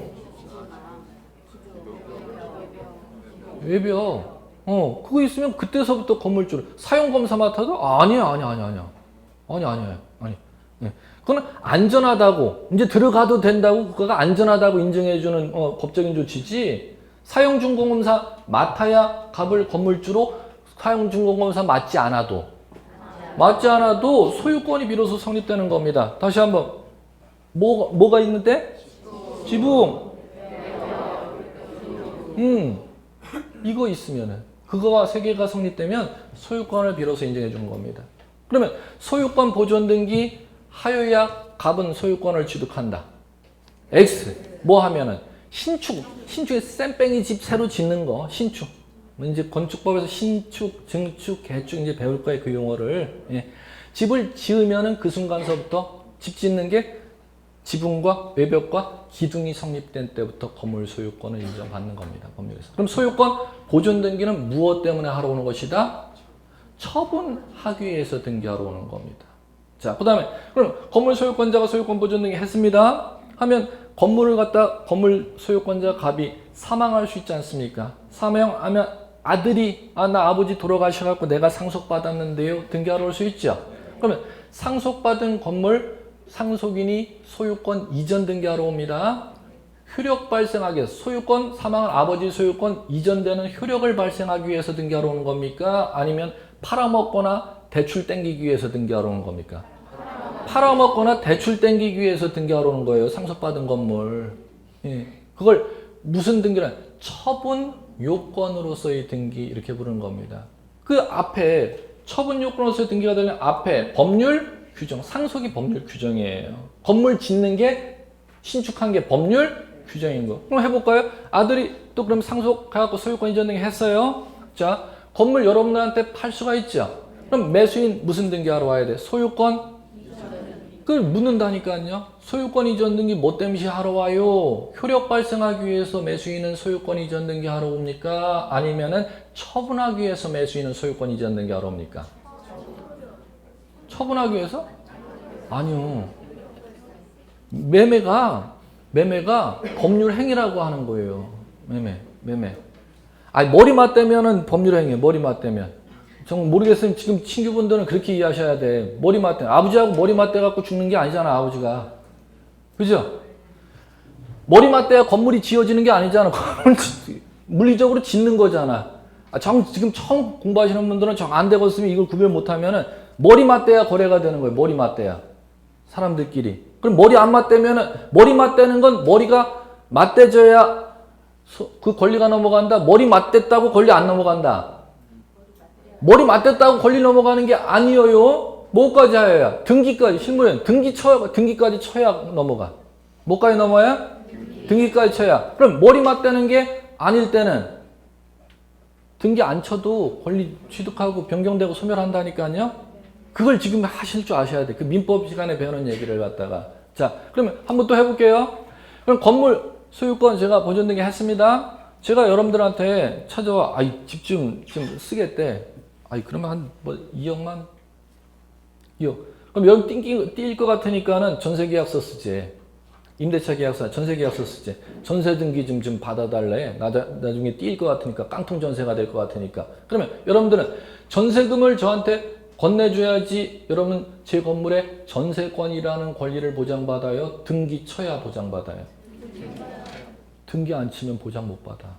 외벽 그거 있으면 그때서부터 건물주를 사용검사 맡아도 아니. 네. 그건 안전하다고 이제 들어가도 된다고 그거가 안전하다고 인정해주는 법적인 조치지. 사용준공검사 맡아야 갑을 건물주로 사용준공검사 맡지 않아도 소유권이 비로소 성립되는 겁니다. 다시 한번 뭐가 있는데? 지붕. 이거 있으면은 그거와 세 개가 성립되면 소유권을 비로소 인정해 주는 겁니다. 그러면 소유권 보존 등기 하여야 갑은 소유권을 취득한다. X 뭐 하면은 신축에 쌤뺑이 집 새로 짓는 거 신축. 이제 건축법에서 신축, 증축, 개축 이제 배울 거예요 그 용어를. 예. 집을 지으면은 그 순간서부터 집 짓는 게 지붕과 외벽과 기둥이 성립된 때부터 건물 소유권을 인정받는 겁니다 법률에서. 그럼 소유권 보존 등기는 무엇 때문에 하러 오는 것이다? 처분하기 위해서 등기하러 오는 겁니다. 자, 그다음에 그럼 건물 소유권자가 소유권 보존 등기 했습니다. 하면 건물을 갖다 건물 소유권자 갑이 사망할 수 있지 않습니까? 사망하면 아들이 나 아버지 돌아가셔갖고 내가 상속받았는데요 등기하러 올 수 있죠. 그러면 상속받은 건물 상속인이 소유권 이전 등기하러 옵니다. 효력 발생하기 위해서 소유권 사망한 아버지 소유권 이전되는 효력을 발생하기 위해서 등기하러 오는 겁니까? 아니면 팔아먹거나 대출 땡기기 위해서 등기하러 오는 겁니까? 팔아먹거나 대출 땡기기 위해서 등기하러 오는 거예요. 상속받은 건물. 예. 그걸 무슨 등기란? 처분 요건으로서의 등기 이렇게 부르는 겁니다. 그 앞에 처분 요건으로서의 등기가 되는 앞에 법률 규정, 상속이 법률 규정이에요. 건물 짓는 게 신축한 게 법률 규정인 거. 그럼 해볼까요? 아들이 또 그럼 상속해갖고 소유권 이전 등기 했어요. 자, 건물 여러분들한테 팔 수가 있죠. 그럼 매수인 무슨 등기하러 와야 돼? 소유권? 그걸 묻는다니까요. 소유권 이전 등기 뭐 때문에 하러 와요? 효력 발생하기 위해서 매수인은 소유권 이전 등기 하러 옵니까? 아니면은 처분하기 위해서 매수인은 소유권 이전 등기 하러 옵니까? 처분하기 위해서? 아니요. 매매가 법률 행위라고 하는 거예요. 매매. 아니 머리 맞대면은 법률 행위. 머리 맞대면. 정 모르겠으면 지금 친구분들은 그렇게 이해하셔야 돼. 머리 맞대. 아버지하고 머리 맞대 갖고 죽는 게 아니잖아, 아버지가. 그죠? 머리 맞대야 건물이 지어지는 게 아니잖아. 물리적으로 짓는 거잖아. 지금 처음 공부하시는 분들은 정 안 되고 있으면 이걸 구별 못하면은 머리 맞대야 거래가 되는 거예요. 머리 맞대야. 사람들끼리. 그럼 머리 안 맞대면은 머리 맞대는 건 머리가 맞대져야 그 권리가 넘어간다. 머리 맞댔다고 권리 안 넘어간다. 머리 맞댔다고 권리 넘어가는 게 아니에요. 뭐까지 하여야? 등기까지. 실무에 등기까지 쳐야 넘어가. 뭐까지 넘어야? 등기까지 쳐야. 그럼 머리 맞대는 게 아닐 때는 등기 안 쳐도 권리 취득하고 변경되고 소멸한다니까요. 그걸 지금 하실 줄 아셔야 돼. 그 민법 시간에 배우는 얘기를 갖다가. 자, 그러면 한번 또 해볼게요. 그럼 건물 소유권 제가 보존 등기 했습니다. 제가 여러분들한테 찾아와, 집 좀 쓰겠대. 그러면 한 2억만? 2억. 그럼 여러분 뛸 것 같으니까는 전세계약서 쓰지. 임대차 계약서, 전세계약서 쓰지. 전세 등기 좀 받아달래. 나중에 뛸 것 같으니까, 깡통 전세가 될 것 같으니까. 그러면 여러분들은 전세금을 저한테 건네줘야지 여러분 제 건물에 전세권이라는 권리를 보장받아요? 등기 쳐야 보장받아요? 등기 안 치면 보장 못 받아.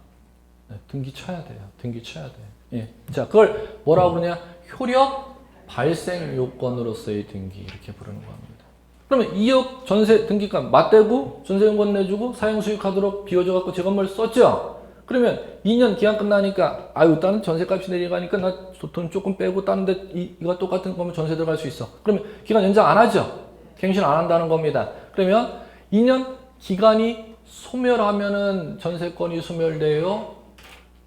네, 등기 쳐야 돼요. 등기 쳐야 돼요. 예. 자, 그걸 뭐라고 그러냐? 효력 발생 요건으로서의 등기 이렇게 부르는 겁니다. 그러면 2억 전세 등기값 맞대고 전세금 건네주고 사용 수익하도록 비워줘갖고 제 건물 썼죠? 그러면 2년 기한 끝나니까 다른 전세값이 내려가니까 나 돈 조금 빼고 다른 데 이거 똑같은 거면 전세 들어갈 수 있어. 그러면 기간 연장 안 하죠? 갱신 안 한다는 겁니다. 그러면 2년 기간이 소멸하면은 전세권이 소멸돼요.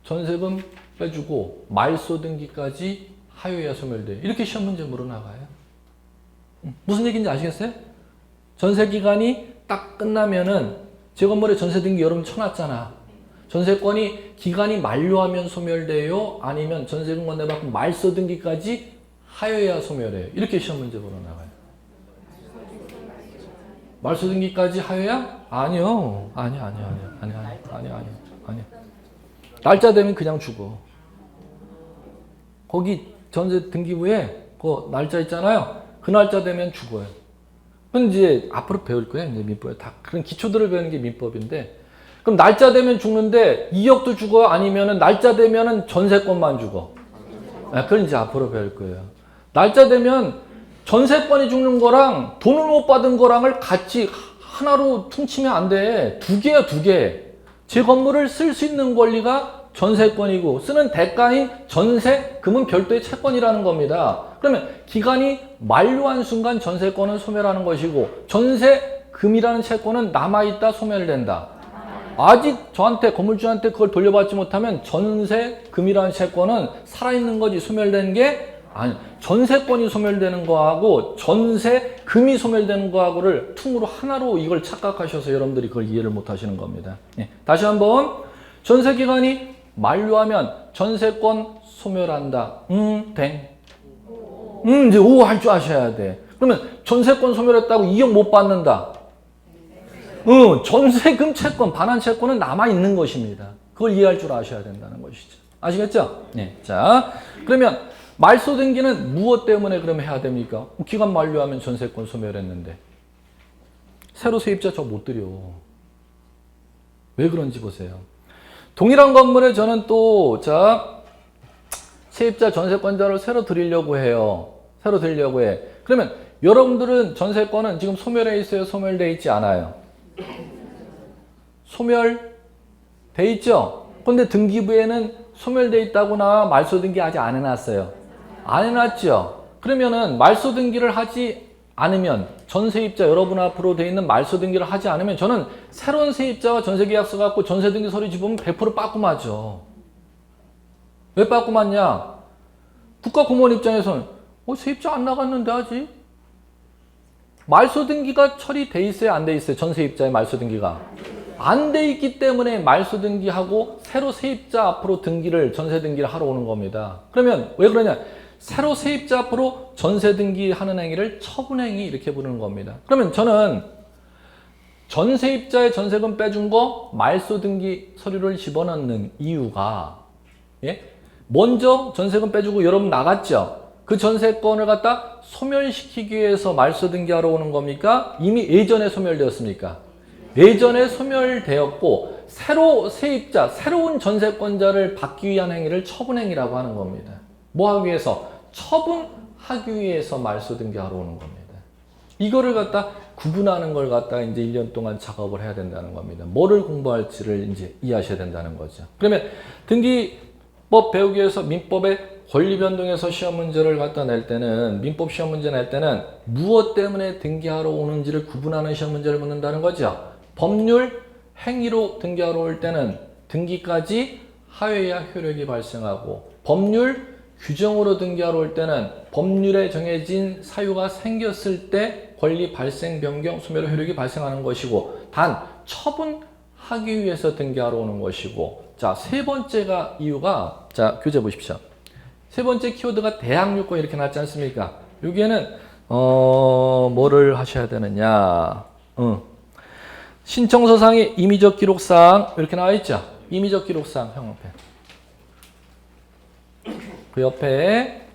전세금 빼주고 말소 등기까지 하여야 소멸돼요. 이렇게 시험 문제 물어나가요. 무슨 얘기인지 아시겠어요? 전세 기간이 딱 끝나면은 제 건물에 전세 등기 여러분 쳐놨잖아. 전세권이 기간이 만료하면 소멸돼요? 아니면 전세금 건네받고 말소 등기까지 하여야 소멸해요? 이렇게 시험 문제 물어나가요. 말소 등기까지 하여야? 아니요. 아니요. 날짜 되면 그냥 죽어. 거기 전세 등기부에 그 날짜 있잖아요. 그 날짜 되면 죽어요. 그건 이제 앞으로 배울 거예요. 이제 민법에 다 그런 기초들을 배우는 게 민법인데. 그럼 날짜 되면 죽는데 2억도 죽어? 아니면은 날짜 되면은 전세권만 죽어? 그건 이제 앞으로 배울 거예요. 날짜 되면 전세권이 죽는 거랑 돈을 못 받은 거랑을 같이 하나로 퉁치면 안 돼. 두 개야, 두 개. 제 건물을 쓸 수 있는 권리가 전세권이고 쓰는 대가인 전세금은 별도의 채권이라는 겁니다. 그러면 기간이 만료한 순간 전세권은 소멸하는 것이고 전세금이라는 채권은 남아있다 소멸된다. 아직 저한테 건물주한테 그걸 돌려받지 못하면 전세금이라는 채권은 살아있는 거지 소멸되는 게 아니. 전세권이 소멸되는 거하고 전세금이 소멸되는 거하고를 퉁으로 하나로 이걸 착각하셔서 여러분들이 그걸 이해를 못 하시는 겁니다. 다시 한번 전세기간이 만료하면 전세권 소멸한다. 이제 오 할 줄 아셔야 돼. 그러면 전세권 소멸했다고 2억 못 받는다. 전세금 채권, 반환 채권은 남아있는 것입니다. 그걸 이해할 줄 아셔야 된다는 것이죠. 아시겠죠? 네. 자, 그러면 말소 등기는 무엇 때문에 그러면 해야 됩니까? 기간 만료하면 전세권 소멸했는데. 새로 세입자 저 못 드려. 왜 그런지 보세요. 동일한 건물에 저는 또, 세입자 전세권자를 새로 드리려고 해요. 새로 드리려고 해. 그러면 여러분들은 전세권은 지금 소멸해 있어요? 소멸돼 있지 않아요? 소멸돼 있죠? 근데 등기부에는 소멸돼 있다거나 말소 등기 아직 안 해놨어요. 안 해놨죠? 그러면은 말소 등기를 하지 않으면 전세입자 여러분 앞으로 돼 있는 말소 등기를 하지 않으면 저는 새로운 세입자가 전세계약서 갖고 전세등기 서류 집으면 100% 빠꾸 맞죠. 왜 빠꾸 맞냐? 국가공무원 입장에서는 세입자 안 나갔는데 아직? 말소 등기가 처리돼 있어요? 안 돼 있어요? 전세입자의 말소 등기가 안 돼 있기 때문에 말소 등기하고 새로 세입자 앞으로 등기를 전세 등기를 하러 오는 겁니다. 그러면 왜 그러냐? 새로 세입자 앞으로 전세 등기하는 행위를 처분행위 이렇게 부르는 겁니다. 그러면 저는 전세입자의 전세금 빼준 거 말소 등기 서류를 집어넣는 이유가 먼저 전세금 빼주고 여러분 나갔죠? 그 전세권을 갖다 소멸시키기 위해서 말소 등기하러 오는 겁니까? 이미 예전에 소멸되었습니까? 예전에 소멸되었고 새로 세입자, 새로운 전세권자를 받기 위한 행위를 처분행위라고 하는 겁니다. 뭐 하기 위해서? 처분하기 위해서 말소 등기하러 오는 겁니다. 이거를 갖다 구분하는 걸 갖다 이제 1년 동안 작업을 해야 된다는 겁니다. 뭐를 공부할지를 이제 이해하셔야 된다는 거죠. 그러면 등기법 배우기 위해서 민법의 권리 변동에서 시험 문제를 갖다 낼 때는, 민법 시험 문제 낼 때는 무엇 때문에 등기하러 오는지를 구분하는 시험 문제를 묻는다는 거죠. 법률 행위로 등기하러 올 때는 등기까지 하회해야 효력이 발생하고, 법률 규정으로 등기하러 올 때는 법률에 정해진 사유가 생겼을 때 권리 발생, 변경, 소멸 효력이 발생하는 것이고, 단 처분하기 위해서 등기하러 오는 것이고. 자, 세 번째가 이유가, 자, 교재 보십시오. 세 번째 키워드가 대항요건 이렇게 나왔지 않습니까? 여기에는 뭐를 하셔야 되느냐. 신청서상의 임의적 기록사항 이렇게 나와 있죠. 임의적 기록사항 형광펜. 그 옆에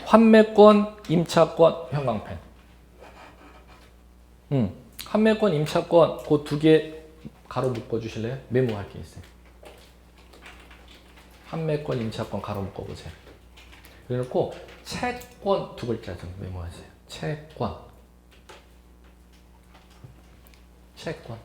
환매권, 임차권, 형광펜. 환매권, 임차권 그 두 개 가로 묶어 주실래요? 메모할 게 있어요. 환매권, 임차권 가로 묶어 보세요. 그래놓고 채권 두 글자 좀 메모하세요. 채권. 채권.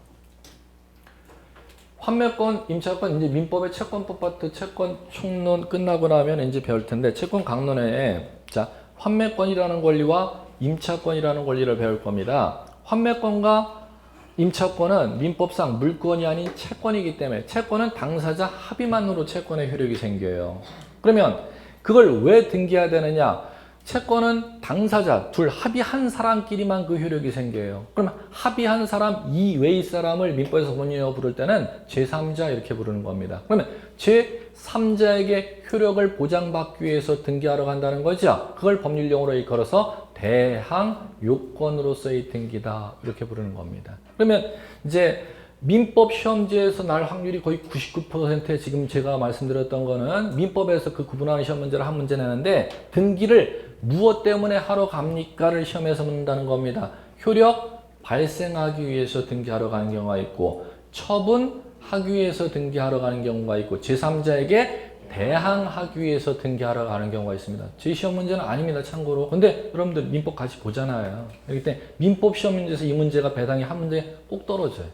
환매권, 임차권, 이제 민법의 채권법 파트 채권 총론 끝나고 나면 이제 배울 텐데, 채권 강론에, 자, 환매권이라는 권리와 임차권이라는 권리를 배울 겁니다. 환매권과 임차권은 민법상 물권이 아닌 채권이기 때문에, 채권은 당사자 합의만으로 채권의 효력이 생겨요. 그러면 그걸 왜 등기해야 되느냐? 채권은 당사자 둘 합의한 사람끼리만 그 효력이 생겨요. 그러면 합의한 사람 이외의 사람을 민법에서 본인이라고 부를 때는 제3자 이렇게 부르는 겁니다. 그러면 제3자에게 효력을 보장받기 위해서 등기하러 간다는 거죠. 그걸 법률용어로 일컬어서 대항요건으로서의 등기다 이렇게 부르는 겁니다. 그러면 이제 민법 시험지에서 날 확률이 거의 99%에 지금 제가 말씀드렸던 거는 민법에서 그 구분하는 시험 문제를 한 문제 내는데, 등기를 무엇 때문에 하러 갑니까를 시험에서 묻는다는 겁니다. 효력 발생하기 위해서 등기하러 가는 경우가 있고, 처분하기 위해서 등기하러 가는 경우가 있고, 제3자에게 대항하기 위해서 등기하러 가는 경우가 있습니다. 제 시험 문제는 아닙니다, 참고로. 근데 여러분들 민법 같이 보잖아요. 그렇기 때문에 민법 시험 문제에서 이 문제가 배당이 한 문제 꼭 떨어져요.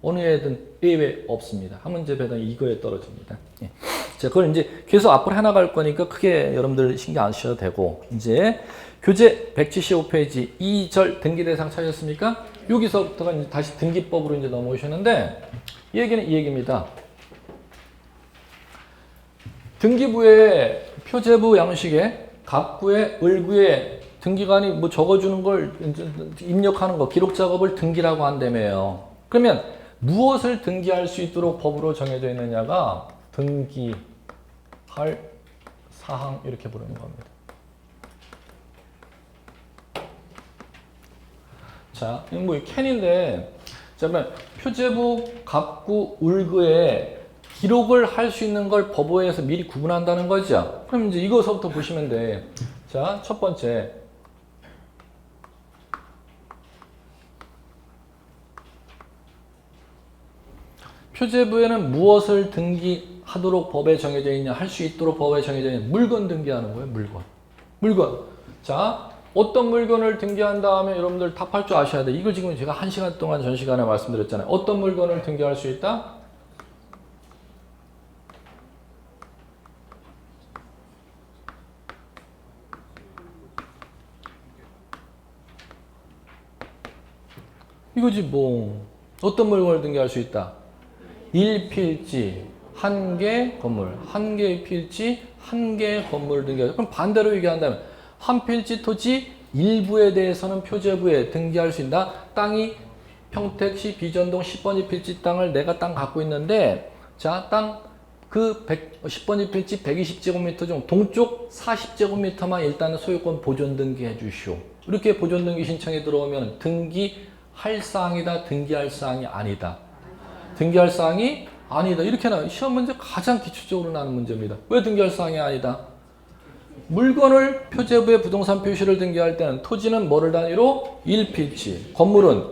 어느 애든 예외 없습니다. 한 문제 배당이 이거에 떨어집니다. 예. 자, 그걸 이제 계속 앞으로 해나갈 거니까 크게 여러분들 신경 안 쓰셔도 되고, 이제 교재 175페이지 2절 등기 대상 찾으셨습니까? 여기서부터가 이제 다시 등기법으로 이제 넘어오시는데, 이 얘기는 이 얘기입니다. 등기부의 표제부 양식에 갑구에 을구에 등기관이 뭐 적어주는 걸 입력하는 거, 기록 작업을 등기라고 한다며요. 그러면 무엇을 등기할 수 있도록 법으로 정해져 있느냐가 등기할 사항 이렇게 부르는 겁니다. 자, 이건 뭐 캔인데, 자, 그러면 표제부, 갑구, 을구에 기록을 할 수 있는 걸 법원에서 미리 구분한다는 거죠. 그럼 이제 이거서부터 보시면 돼. 자, 첫 번째. 표제부에는 무엇을 등기하도록 법에 정해져 있냐, 할 수 있도록 법에 정해져 있냐, 물건 등기하는 거예요, 물건. 물건. 자, 어떤 물건을 등기한 다음에 여러분들 답할 줄 아셔야 돼. 이걸 지금 제가 1시간 동안 전 시간에 말씀드렸잖아요. 어떤 물건을 등기할 수 있다? 이거지 뭐. 어떤 물건을 등기할 수 있다? 1필지, 1개 건물, 1개의 필지, 1개의 건물을 등기하죠. 그럼 반대로 얘기한다면 한 필지 토지 일부에 대해서는 표제부에 등기할 수 있다. 땅이 평택시 비전동 10번지 필지 땅을 내가 땅 갖고 있는데, 자, 땅 그 10번지 필지 120제곱미터 중 동쪽 40제곱미터만 일단은 소유권 보존 등기해 주시오. 이렇게 보존 등기 신청이 들어오면 등기할 사항이다, 등기할 사항이 아니다. 등기할 사항이 아니다. 이렇게 나와요. 시험 문제 가장 기초적으로 나는 문제입니다. 왜 등기할 사항이 아니다? 물건을 표제부에 부동산 표시를 등기할 때는 토지는 뭐를 단위로? 1필지, 건물은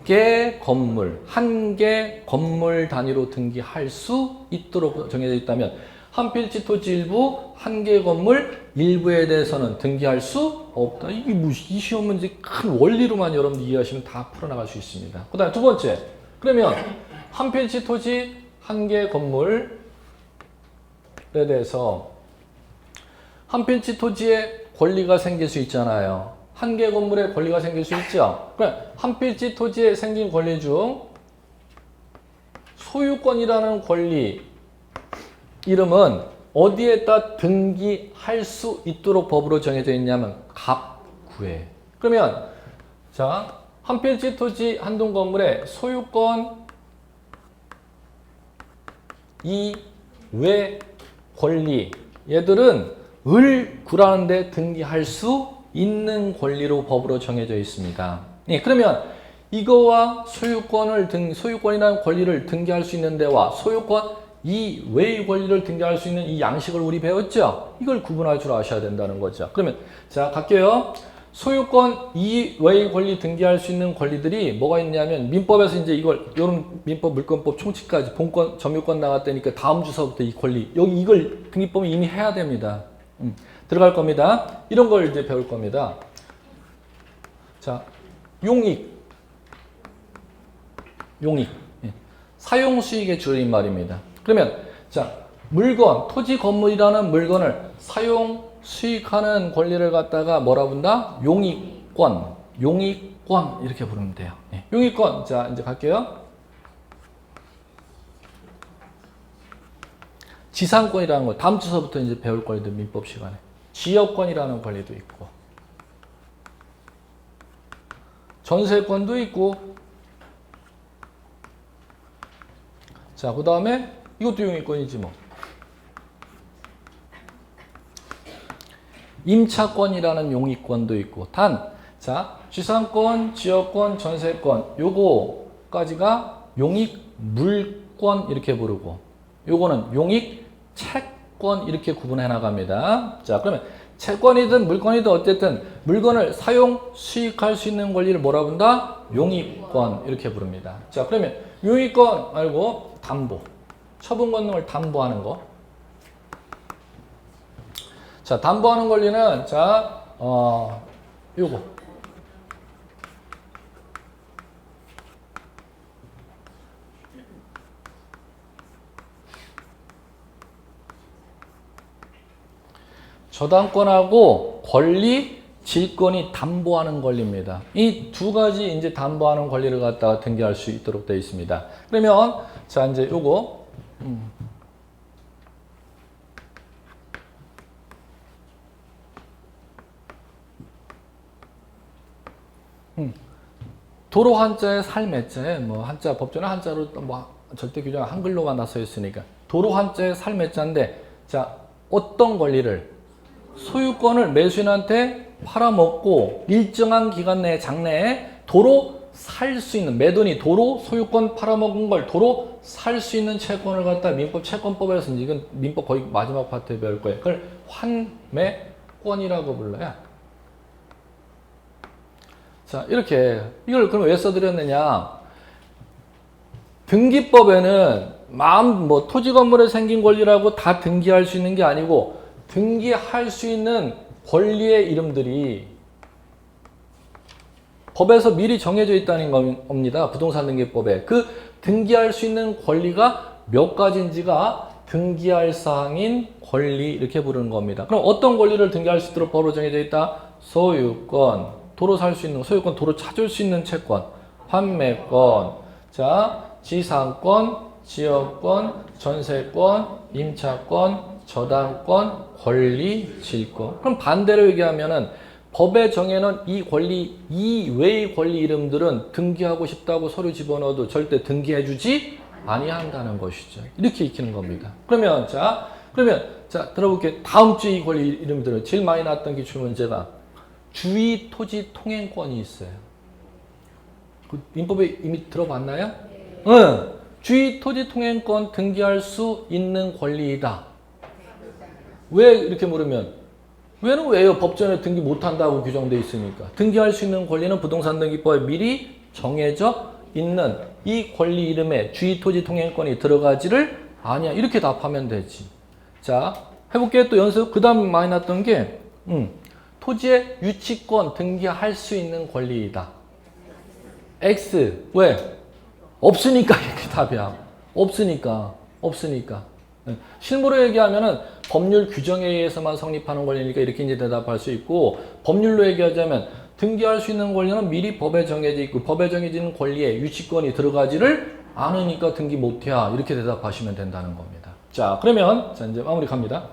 개 건물, 한 개 건물 단위로 등기할 수 있도록 정해져 있다면 한 필지 토지 일부, 한 개 건물 일부에 대해서는 등기할 수 없다. 이게 뭐 이 시험 문제 큰 원리로만 여러분들 이해하시면 다 풀어나갈 수 있습니다. 그 다음에 두 번째, 그러면 한 필지 토지, 한 개 건물에 대해서 한 필지 토지에 권리가 생길 수 있잖아요. 한 개 건물에 권리가 생길 수 있죠. 그럼 한 필지 토지에 생긴 권리 중 소유권이라는 권리 이름은 어디에다 등기할 수 있도록 법으로 정해져 있냐면 갑구에. 그러면 자, 한 필지 토지 한 동 건물의 소유권 이외 권리 얘들은 을 구라는 데 등기할 수 있는 권리로 법으로 정해져 있습니다. 예, 그러면 이거와 소유권이라는 권리를 등기할 수 있는 데와 소유권 이외의 권리를 등기할 수 있는 이 양식을 우리 배웠죠? 이걸 구분할 줄 아셔야 된다는 거죠. 그러면 자, 갈게요. 소유권 이외의 권리 등기할 수 있는 권리들이 뭐가 있냐면 민법에서 이제 이걸 요런 민법 물권법 총칙까지 본권 점유권 나갔다니까 다음 주서부터 이 권리 여기 이걸 등기법은 이미 해야 됩니다. 들어갈 겁니다. 이런 걸 이제 배울 겁니다. 자, 용익. 예. 사용 수익의 줄임 말입니다. 그러면 자, 물건, 토지 건물이라는 물건을 사용 수익하는 권리를 갖다가 뭐라 부른다? 용익권. 용익권 이렇게 부르면 돼요. 예. 용익권. 자, 이제 갈게요. 지상권이라는 거 다음 주서부터 이제 배울 권리도 민법 시간에. 지역권이라는 권리도 있고. 전세권도 있고. 자, 그 다음에 이것도 용익권이지 뭐. 임차권이라는 용익권도 있고. 단, 자, 지상권, 지역권, 전세권 요거까지가 용익물권 이렇게 부르고 요거는 용익채권 이렇게 구분해 나갑니다. 자, 그러면 채권이든 물권이든 어쨌든 물건을 사용, 수익할 수 있는 권리를 뭐라 부른다? 용익권 이렇게 부릅니다. 자, 그러면 용익권 말고 담보, 처분 권능을 담보하는 거. 자, 담보하는 권리는 자, 요거. 저당권하고 권리, 질권이 담보하는 권리입니다. 이 두 가지 이제 담보하는 권리를 갖다가 등기할 수 있도록 되어 있습니다. 그러면 자, 이제 요거 도로 한자에 살매자에 뭐 한자 법전에 한자로 뭐 절대 규정 한글로만 써 있으니까 도로 한자에 살매자인데 자, 어떤 권리를 소유권을 매수인한테 팔아먹고 일정한 기간 내에 장래에 도로 살 수 있는 매도인이 도로 소유권 팔아먹은 걸 도로 살 수 있는 채권을 갖다 민법 채권법에서 이건 민법 거의 마지막 파트에 배울 거예요. 그걸 환매권이라고 불러요. 자, 이렇게 이걸 그럼 왜 써드렸느냐? 등기법에는 뭐 토지 건물에 생긴 권리라고 다 등기할 수 있는 게 아니고 등기할 수 있는 권리의 이름들이 법에서 미리 정해져 있다는 겁니다. 부동산 등기법에. 그 등기할 수 있는 권리가 몇 가지인지가 등기할 사항인 권리 이렇게 부르는 겁니다. 그럼 어떤 권리를 등기할 수 있도록 법으로 정해져 있다? 소유권, 도로 살 수 있는 소유권, 도로 찾을 수 있는 채권, 판매권, 자, 지상권, 지역권, 전세권, 임차권, 저당권, 권리, 질권. 그럼 반대로 얘기하면은 법에 정해놓은 이 권리 이외의 권리 이름들은 등기하고 싶다고 서류 집어넣어도 절대 등기해주지 아니한다는 것이죠. 이렇게 익히는 겁니다. 그러면 자 들어볼게요. 다음 주 이 권리 이름들은 제일 많이 나왔던 기출 문제가 주의 토지 통행권이 있어요. 그 민법에 이미 들어봤나요? 응. 주의 토지 통행권 등기할 수 있는 권리이다. 왜 이렇게 물으면 왜는 왜요? 법전에 등기 못한다고 규정되어 있으니까. 등기할 수 있는 권리는 부동산 등기법에 미리 정해져 있는 이 권리 이름에 주의토지 통행권이 들어가지를 아니야. 이렇게 답하면 되지. 자, 해볼게. 또 연습. 그 다음 많이 났던 게 토지의 유치권 등기할 수 있는 권리이다. X. 왜? 없으니까 이렇게 답이야. 없으니까. 실무로 얘기하면은 법률 규정에 의해서만 성립하는 권리니까 이렇게 이제 대답할 수 있고, 법률로 얘기하자면 등기할 수 있는 권리는 미리 법에 정해져 있고 법에 정해진 권리에 유치권이 들어가지를 않으니까 등기 못해. 이렇게 대답하시면 된다는 겁니다. 자, 그러면 자 이제 마무리 갑니다.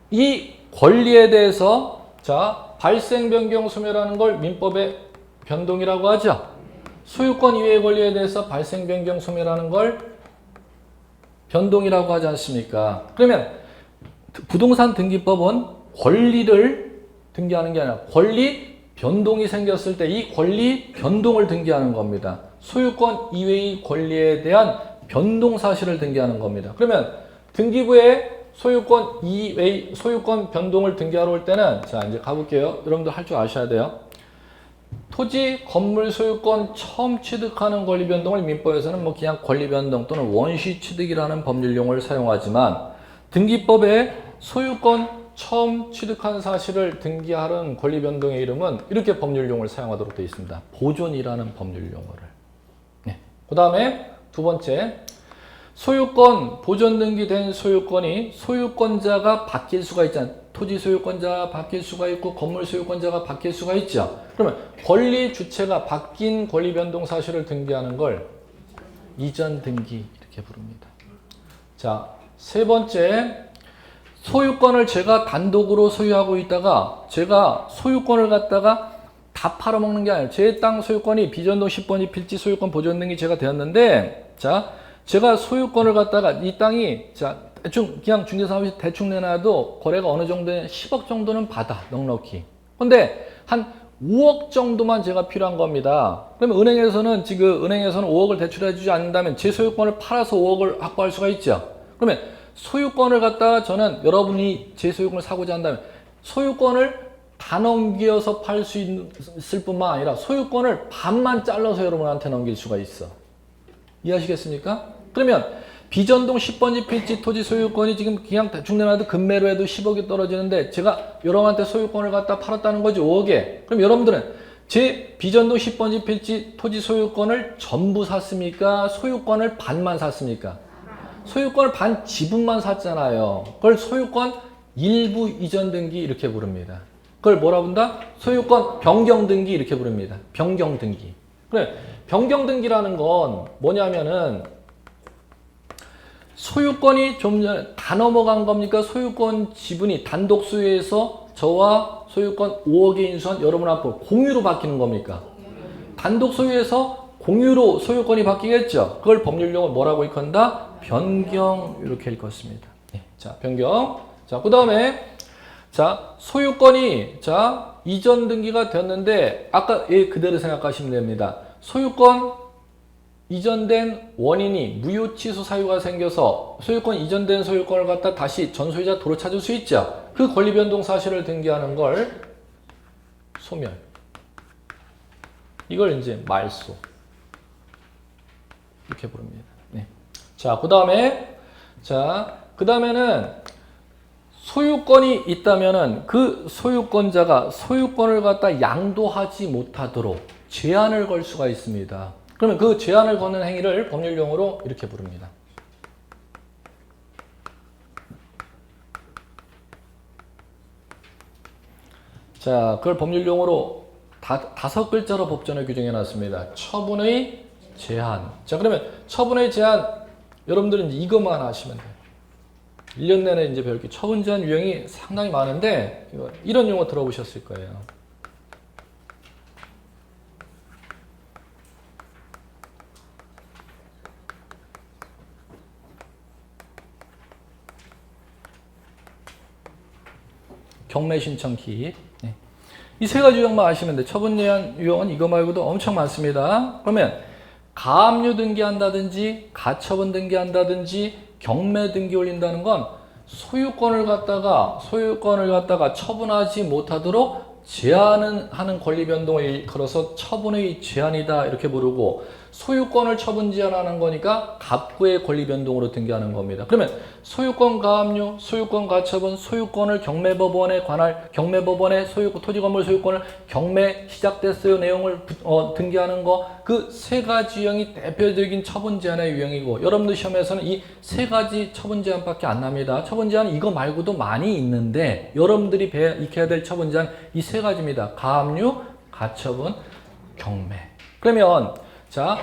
이 권리에 대해서 자 발생 변경 소멸하는 걸 민법의 변동이라고 하죠. 소유권 이외의 권리에 대해서 발생 변경 소멸하는 걸 변동이라고 하지 않습니까? 그러면 부동산 등기법은 권리를 등기하는 게 아니라 권리 변동이 생겼을 때 이 권리 변동을 등기하는 겁니다. 소유권 이외의 권리에 대한 변동 사실을 등기하는 겁니다. 그러면 등기부에 소유권 이외의 소유권 변동을 등기하러 올 때는 자 이제 가볼게요. 여러분들 할 줄 아셔야 돼요. 토지, 건물 소유권 처음 취득하는 권리 변동을 민법에서는 뭐 그냥 권리 변동 또는 원시 취득이라는 법률 용어를 사용하지만 등기법에 소유권 처음 취득한 사실을 등기하는 권리 변동의 이름은 이렇게 법률 용어를 사용하도록 되어 있습니다. 보존이라는 법률 용어를. 네. 그 다음에 두 번째, 소유권, 보존 등기된 소유권이 소유권자가 바뀔 수가 있잖아요. 토지 소유권자가 바뀔 수가 있고 건물 소유권자가 바뀔 수가 있죠. 그러면 권리 주체가 바뀐 권리 변동 사실을 등기하는 걸 이전 등기 이렇게 부릅니다. 자, 세 번째, 소유권을 제가 단독으로 소유하고 있다가 제가 소유권을 갖다가 다 팔아먹는 게 아니에요. 제 땅 소유권이 비전동 10번지 필지 소유권 보존 등기 제가 되었는데 자, 제가 소유권을 갖다가 이 땅이 자 대충 그냥 중개사업이 대충 내놔도 거래가 어느 정도는 10억 정도는 받아 넉넉히. 근데 한 5억 정도만 제가 필요한 겁니다. 그러면 은행에서는 지금 은행에서는 5억을 대출해 주지 않는다면 제 소유권을 팔아서 5억을 확보할 수가 있죠. 그러면 소유권을 갖다가 저는 여러분이 제 소유권을 사고자 한다면 소유권을 다 넘겨서 팔 수 있을 뿐만 아니라 소유권을 반만 잘라서 여러분한테 넘길 수가 있어. 이해하시겠습니까? 그러면 비전동 10번지 필지 토지 소유권이 지금 그냥 대충 내놔도 금매로 해도 10억이 떨어지는데 제가 여러분한테 소유권을 갖다 팔았다는 거지 5억에. 그럼 여러분들은 제 비전동 10번지 필지 토지 소유권을 전부 샀습니까? 소유권을 반만 샀습니까? 소유권을 반 지분만 샀잖아요. 그걸 소유권 일부 이전 등기 이렇게 부릅니다. 그걸 뭐라 부른다? 소유권 변경 등기 이렇게 부릅니다. 변경 등기. 그래, 변경 등기라는 건 뭐냐면은 소유권이 좀 전에 다 넘어간 겁니까? 소유권 지분이 단독 소유에서 저와 소유권 5억에 인수한 여러분 앞으로 공유로 바뀌는 겁니까? 단독 소유에서 공유로 소유권이 바뀌겠죠. 그걸 법률용어 뭐라고 일컫는다? 변경 이렇게 일컫습니다. 네. 자, 변경. 자, 그 다음에 자 소유권이 자 이전 등기가 되었는데 아까 얘 그대로 생각하시면 됩니다. 소유권 이전된 원인이 무효 취소 사유가 생겨서 소유권 이전된 소유권을 갖다 다시 전 소유자 도로 찾을 수 있죠. 그 권리 변동 사실을 등기하는 걸 소멸. 이걸 이제 말소. 이렇게 부릅니다. 네. 자, 그 다음에는 소유권이 있다면은 그 소유권자가 소유권을 갖다 양도하지 못하도록 제한을 걸 수가 있습니다. 그러면 그 제한을 거는 행위를 법률용어로 이렇게 부릅니다. 자, 그걸 법률용어로 다섯 글자로 법전에 규정해 놨습니다. 처분의 제한. 자, 그러면 처분의 제한 여러분들은 이것만 하시면 돼요. 1년 내내 이제 배울 게 처분 제한 유형이 상당히 많은데 이런 용어 들어보셨을 거예요. 경매 신청 기입. 네. 이 세 가지 유형만 아시면 돼. 처분 제한 유형은 이거 말고도 엄청 많습니다. 그러면 가압류 등기한다든지 가처분 등기한다든지 경매 등기 올린다는 건 소유권을 갖다가 처분하지 못하도록 제한하는 권리 변동을 일컬어서 처분의 제한이다 이렇게 부르고, 소유권을 처분 제한하는 거니까 갑구의 권리 변동으로 등기하는 겁니다. 그러면 소유권 가압류, 소유권 가처분, 소유권을 경매법원에 관할 경매법원의 토지건물 소유권을 경매 시작됐어요 내용을 등기하는 거, 그 세 가지 유형이 대표적인 처분 제한의 유형이고, 여러분들 시험에서는 이 세 가지 처분 제한밖에 안 납니다. 처분 제한 이거 말고도 많이 있는데 여러분들이 익혀야 될 처분 제한 이 세 가지입니다. 가압류, 가처분, 경매. 그러면 자,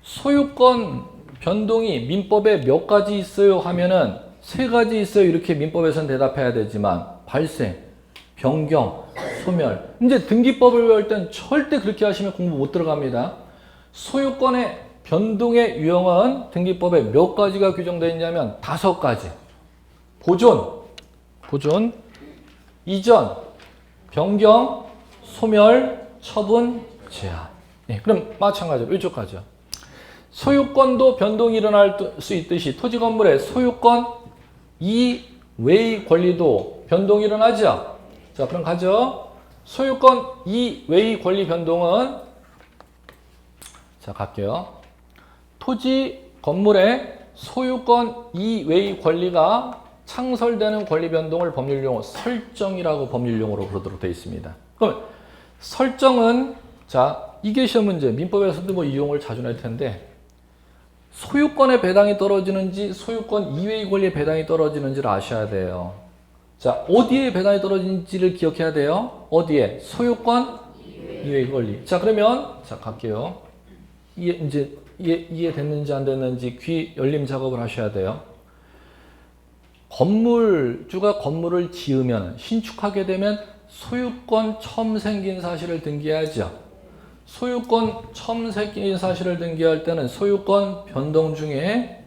소유권 변동이 민법에 몇 가지 있어요 하면은 세 가지 있어요 이렇게 민법에서는 대답해야 되지만, 발생, 변경, 소멸. 이제 등기법을 배울 땐 절대 그렇게 하시면 공부 못 들어갑니다. 소유권의 변동의 유형은 등기법에 몇 가지가 규정되어 있냐면 5가지. 보존, 이전, 변경, 소멸, 처분, 제한. 네, 그럼 마찬가지로 이쪽까지요. 소유권도 변동이 일어날 수 있듯이 토지건물의 소유권 이외의 권리도 변동이 일어나죠. 자, 그럼 가죠. 소유권 이외의 권리 변동은, 자, 갈게요. 토지 건물의 소유권 이외의 권리가 창설되는 권리 변동을 법률용어 설정이라고 법률용어로 부르도록 되어 있습니다. 그럼 설정은, 자, 이게 시험 문제, 민법에서도 뭐 이용을 자주 낼 텐데, 소유권의 배당이 떨어지는지 소유권 이외의 권리의 배당이 떨어지는지를 아셔야 돼요. 자, 어디에 배당이 떨어지는지를 기억해야 돼요. 어디에? 소유권 이외의 권리. 자, 그러면 자, 갈게요. 이해됐는지 안 됐는지 귀 열림 작업을 하셔야 돼요. 건물주가 건물을 지으면, 신축하게 되면 소유권 처음 생긴 사실을 등기해야죠. 소유권 처음 생긴 사실을 등기할 때는 소유권 변동 중에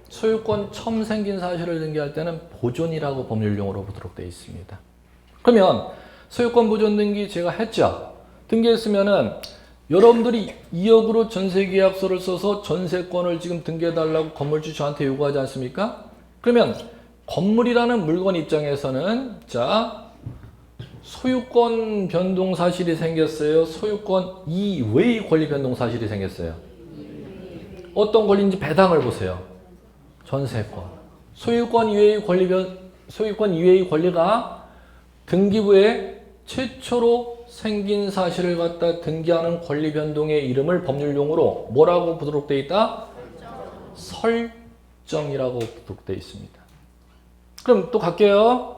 소유권 처음 생긴 사실을 등기할 때는 보존이라고 법률용어로 보도록 되어 있습니다. 그러면 소유권 보존 등기 제가 했죠. 등기했으면은 여러분들이 2억으로 전세계약서를 써서 전세권을 지금 등기해달라고 건물주 저한테 요구하지 않습니까? 그러면 건물이라는 물건 입장에서는, 자, 소유권 변동 사실이 생겼어요. 소유권 이외의 권리 변동 사실이 생겼어요. 어떤 권리인지 배당을 보세요. 전세권. 소유권 이외의 권리가 등기부에 최초로 생긴 사실을 갖다 등기하는 권리 변동의 이름을 법률용어로 뭐라고 부르도록 되어 있다? 설정이라고 부르도록 되어 있습니다. 그럼 또 갈게요.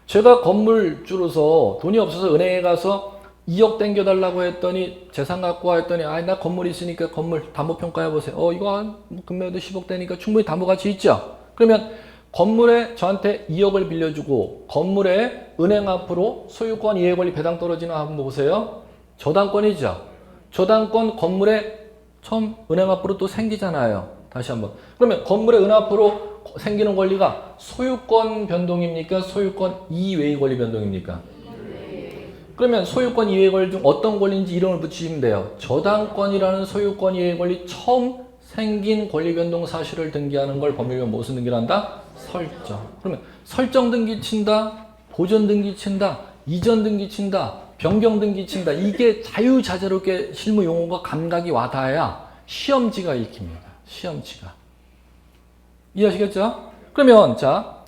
제가 건물주로서 돈이 없어서 은행에 가서 2억 땡겨달라고 했더니, 재산 갖고 와 했더니, 나 건물 있으니까 건물 담보평가해보세요. 이거 금매도 10억 되니까 충분히 담보가치 있죠? 그러면 건물에 저한테 2억을 빌려주고 건물에 은행 앞으로 소유권 이해 권리 배당 떨어지는 한번 보세요. 저당권이죠. 저당권 건물에 처음 은행 앞으로 또 생기잖아요. 다시 한번. 그러면 건물에 은 앞으로 생기는 권리가 소유권 변동입니까? 소유권 이외의 권리 변동입니까? 그러면 소유권 이외의 권리 중 어떤 권리인지 이름을 붙이시면 돼요. 저당권이라는 소유권 이외의 권리 처음 생긴 권리 변동 사실을 등기하는 걸 법률용 무슨 등기를 한다? 설정. 그러면 설정 등기 친다, 보존 등기 친다, 이전 등기 친다, 변경 등기 친다. 이게 자유자재롭게 실무 용어가 감각이 와닿아야 시험지가 익힙니다. 시험지가. 이해하시겠죠? 그러면 자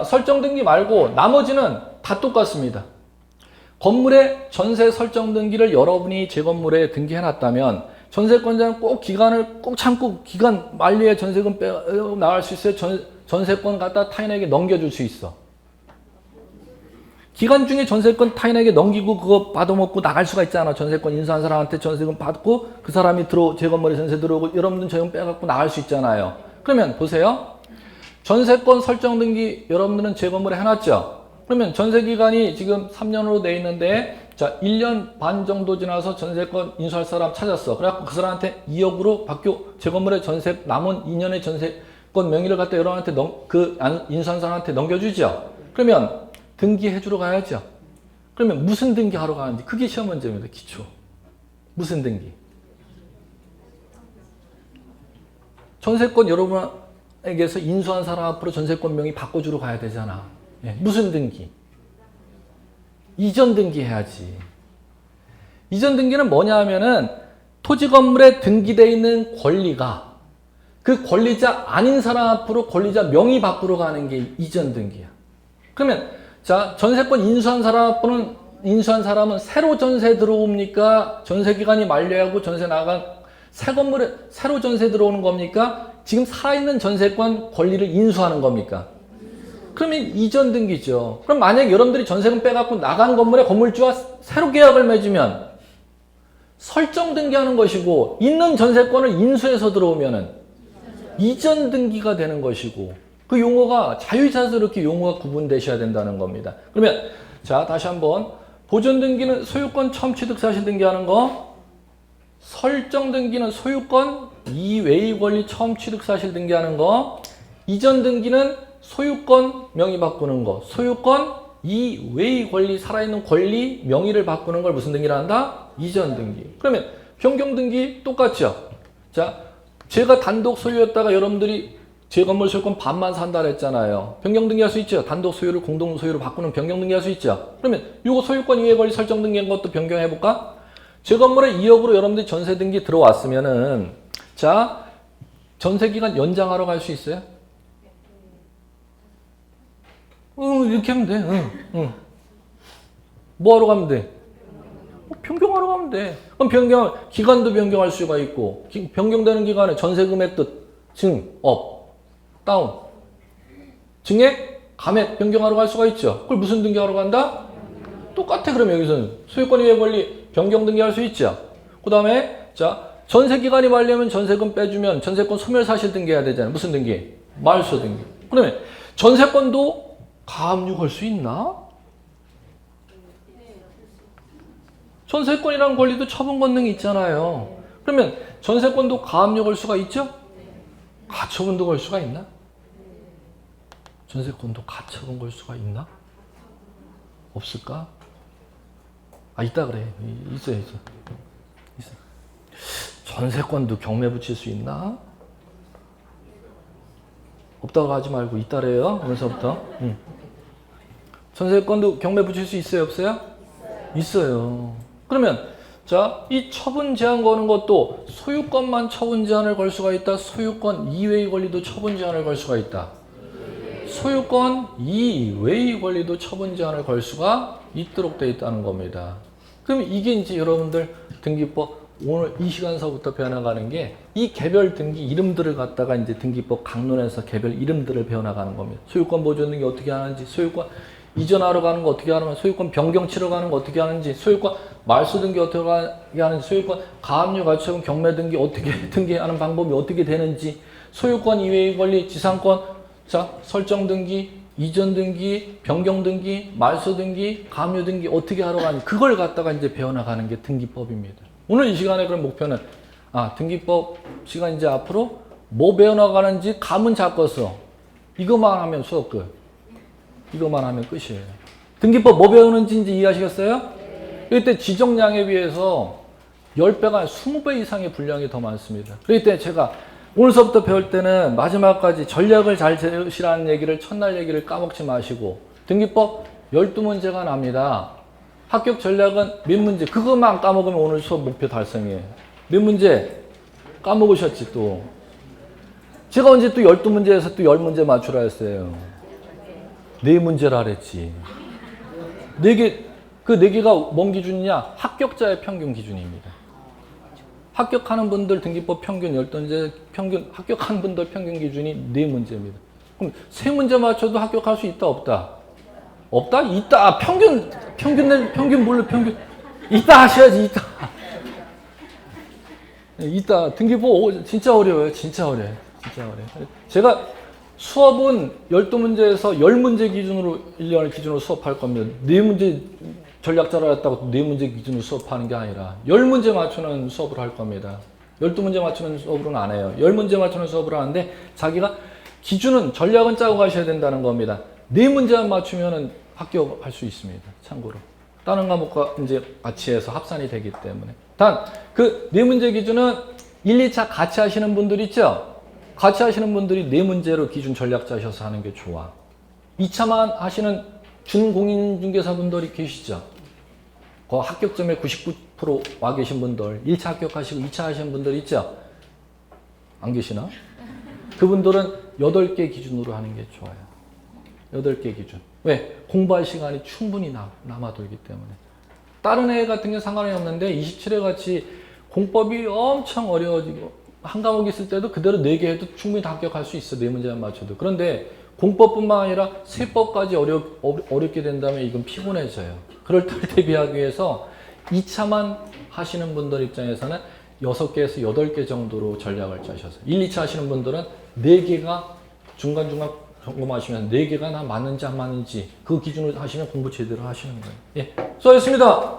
설정 등기 말고 나머지는 다 똑같습니다. 건물의 전세 설정 등기를 여러분이 제 건물에 등기해 놨다면 전세권자는 꼭 기간을 꼭 참고 기간 만료에 전세금 빼고 나갈 수 있어요. 전세권 갖다 타인에게 넘겨줄 수 있어. 기간 중에 전세권 타인에게 넘기고 그거 받아먹고 나갈 수가 있잖아. 전세권 인수한 사람한테 전세금 받고 그 사람이 제 건물에 전세 들어오고 여러분들은 전세금 빼갖고 나갈 수 있잖아요. 그러면 보세요. 전세권 설정 등기 여러분들은 제 건물에 해놨죠. 그러면 전세기간이 지금 3년으로 돼 있는데, 자, 1년 반 정도 지나서 전세권 인수할 사람 찾았어. 그래갖고 그 사람한테 2억으로 제 건물에 남은 2년의 전세권 명의를 갖다 여러분한테 인수한 사람한테 넘겨주죠. 그러면 등기해주러 가야죠. 그러면 무슨 등기하러 가는지, 그게 시험 문제입니다. 기초. 무슨 등기? 전세권 여러분에게서 인수한 사람 앞으로 전세권 명의 바꿔주러 가야 되잖아. 예, 무슨 등기? 이전 등기해야지. 이전 등기는 뭐냐 하면은 토지 건물에 등기되어 있는 권리가 그 권리자 아닌 사람 앞으로 권리자 명의 밖으로 가는 게 이전 등기야. 그러면 자, 전세권 인수한 사람은 새로 전세 들어옵니까? 전세 기간이 만료하고 전세 나간 새 건물에 새로 전세 들어오는 겁니까? 지금 살아있는 전세권 권리를 인수하는 겁니까? 그러면 이전 등기죠. 그럼 만약에 여러분들이 전세금 빼갖고 나간 건물에 건물주와 새로 계약을 맺으면 설정 등기하는 것이고 있는 전세권을 인수해서 들어오면은 이전 등기가 되는 것이고 그 용어가 자유자재롭게 용어가 구분되셔야 된다는 겁니다. 그러면 자 다시 한번 보존 등기는 소유권 처음 취득 사실 등기하는 거, 설정 등기는 소유권 이외의 권리 처음 취득 사실 등기하는 거, 이전 등기는 소유권 명의 바꾸는 거, 소유권 이외의 권리 살아있는 권리 명의를 바꾸는 걸 무슨 등기를 한다? 이전 등기. 그러면 변경 등기 똑같죠? 자, 제가 단독 소유였다가 여러분들이 제 건물 소유권 반만 산다 그랬잖아요. 변경 등기할 수 있죠? 단독 소유를 공동 소유로 바꾸는 변경 등기할 수 있죠? 그러면 이거 소유권 이외의 권리 설정 등기한 것도 변경해 볼까? 제 건물에 2억으로 여러분들이 전세 등기 들어왔으면은 자, 전세 기간 연장하러 갈 수 있어요? 이렇게 하면 돼. 뭐 하러 가면 돼? 변경하러 가면 돼. 그럼 기간도 변경할 수가 있고, 변경되는 기간에 전세 금액도 증, 업, 다운. 증액, 감액 변경하러 갈 수가 있죠. 그걸 무슨 등기하러 간다? 똑같아. 그럼 여기서는 소유권 이외 권리 변경 등기할 수 있죠. 그 다음에 자 전세 기간이 만료하면 전세금 빼주면 전세권 소멸 사실 등기해야 되잖아요. 무슨 등기? 말소 등기. 그러면 전세권도 가압류 걸 수 있나? 전세권이라는 권리도 처분 권능이 있잖아요. 그러면 전세권도 가압류 걸 수가 있죠? 가처분도 걸 수가 있나? 전세권도 가처분 걸 수가 있나? 없을까? 있다 그래. 있어. 전세권도 경매 붙일 수 있나? 없다고 하지 말고 있다래요. 오늘서부터. 전세권도 경매 붙일 수 있어요? 없어요? 있어요. 그러면 자, 이 처분 제한 거는 것도 소유권만 처분 제한을 걸 수가 있다. 소유권 이외의 권리도 처분 제한을 걸 수가 있다. 소유권 이외의 권리도 처분 제한을 걸 수가 있도록 되어 있다는 겁니다. 그럼 이게 이제 여러분들 등기법 오늘 이 시간서부터 배워나가는 게 이 개별 등기 이름들을 갖다가 이제 등기법 강론에서 개별 이름들을 배워나가는 겁니다. 소유권 보존 등기 어떻게 하는지, 소유권 이전하러 가는 거 어떻게 하는지, 소유권 변경 치러 가는 거 어떻게 하는지, 소유권 말소 등기 어떻게 하는지, 소유권 가압류 가처분 경매 등기 어떻게 등기하는 방법이 어떻게 되는지, 소유권 이외의 권리 지상권 자 설정 등기, 이전 등기, 변경 등기, 말소 등기, 가압류 등기 어떻게 하러 가는지 그걸 갖다가 이제 배워나가는 게 등기법입니다. 오늘 이 시간에 그럼 목표는 등기법 시간 이제 앞으로 뭐 배워나가는지 감은 잡고서 이것만 하면 수업 끝. 이것만 하면 끝이에요. 등기법 뭐 배우는지 이제 이해하시겠어요? 이때 지정량에 비해서 10배가 20배 이상의 분량이 더 많습니다. 그렇기 때문에 제가 오늘 수업부터 배울 때는 마지막까지 전략을 잘 세우시라는 얘기를 첫날 얘기를 까먹지 마시고 등기법 12문제가 납니다. 합격 전략은 몇 문제 그것만 까먹으면 오늘 수업 목표 달성이에요. 몇 문제 까먹으셨지 또. 제가 언제 또 12문제에서 또 10문제 맞추라 했어요. 4문제라 그랬지. 4개, 그 4개가 뭔 기준이냐? 합격자의 평균 기준입니다. 합격하는 분들 등기법 평균 10문제, 평균, 합격하는 분들 평균 기준이 4문제입니다. 그럼 3문제 맞춰도 합격할 수 있다, 없다? 없다? 있다. 평균 뭘로 평균? 있다 하셔야지, 있다. 있다. 등기법 진짜 어려워요. 진짜 어려워요. 제가 수업은 12문제에서 10문제 기준으로 1년을 기준으로 수업할 겁니다. 4문제 전략자라 했다고 4문제 기준으로 수업하는 게 아니라 10문제 맞추는 수업을 할 겁니다. 12문제 맞추는 수업으로는 안 해요. 10문제 맞추는 수업을 하는데 자기가 기준은 전략은 짜고 가셔야 된다는 겁니다. 4문제만 맞추면 합격할 수 있습니다. 참고로. 다른 과목과 이제 같이 해서 합산이 되기 때문에. 단, 그 4문제 기준은 1, 2차 같이 하시는 분들 있죠? 같이 하시는 분들이 4문제로 기준 전략 짜셔서 하는 게 좋아. 2차만 하시는 준공인중개사분들이 계시죠? 그 합격점에 99%와 계신 분들, 1차 합격하시고 2차 하시는 분들 있죠? 안 계시나? 그분들은 8개 기준으로 하는 게 좋아요. 8개 기준. 왜? 공부할 시간이 충분히 남아돌기 때문에. 다른 애 같은 게 상관이 없는데 27회 같이 공법이 엄청 어려워지고 한 과목 있을 때도 그대로 4개 해도 충분히 다 합격할 수 있어. 4문제만 맞춰도. 그런데 공법뿐만 아니라 세법까지 어렵게 된다면 이건 피곤해져요. 그럴 때를 대비하기 위해서 2차만 하시는 분들 입장에서는 6개에서 8개 정도로 전략을 짜셔서 1, 2차 하시는 분들은 4개가 중간중간 점검하시면 4개가 나 맞는지 안 맞는지 그 기준으로 하시면 공부 제대로 하시는 거예요. 예, 수고하셨습니다.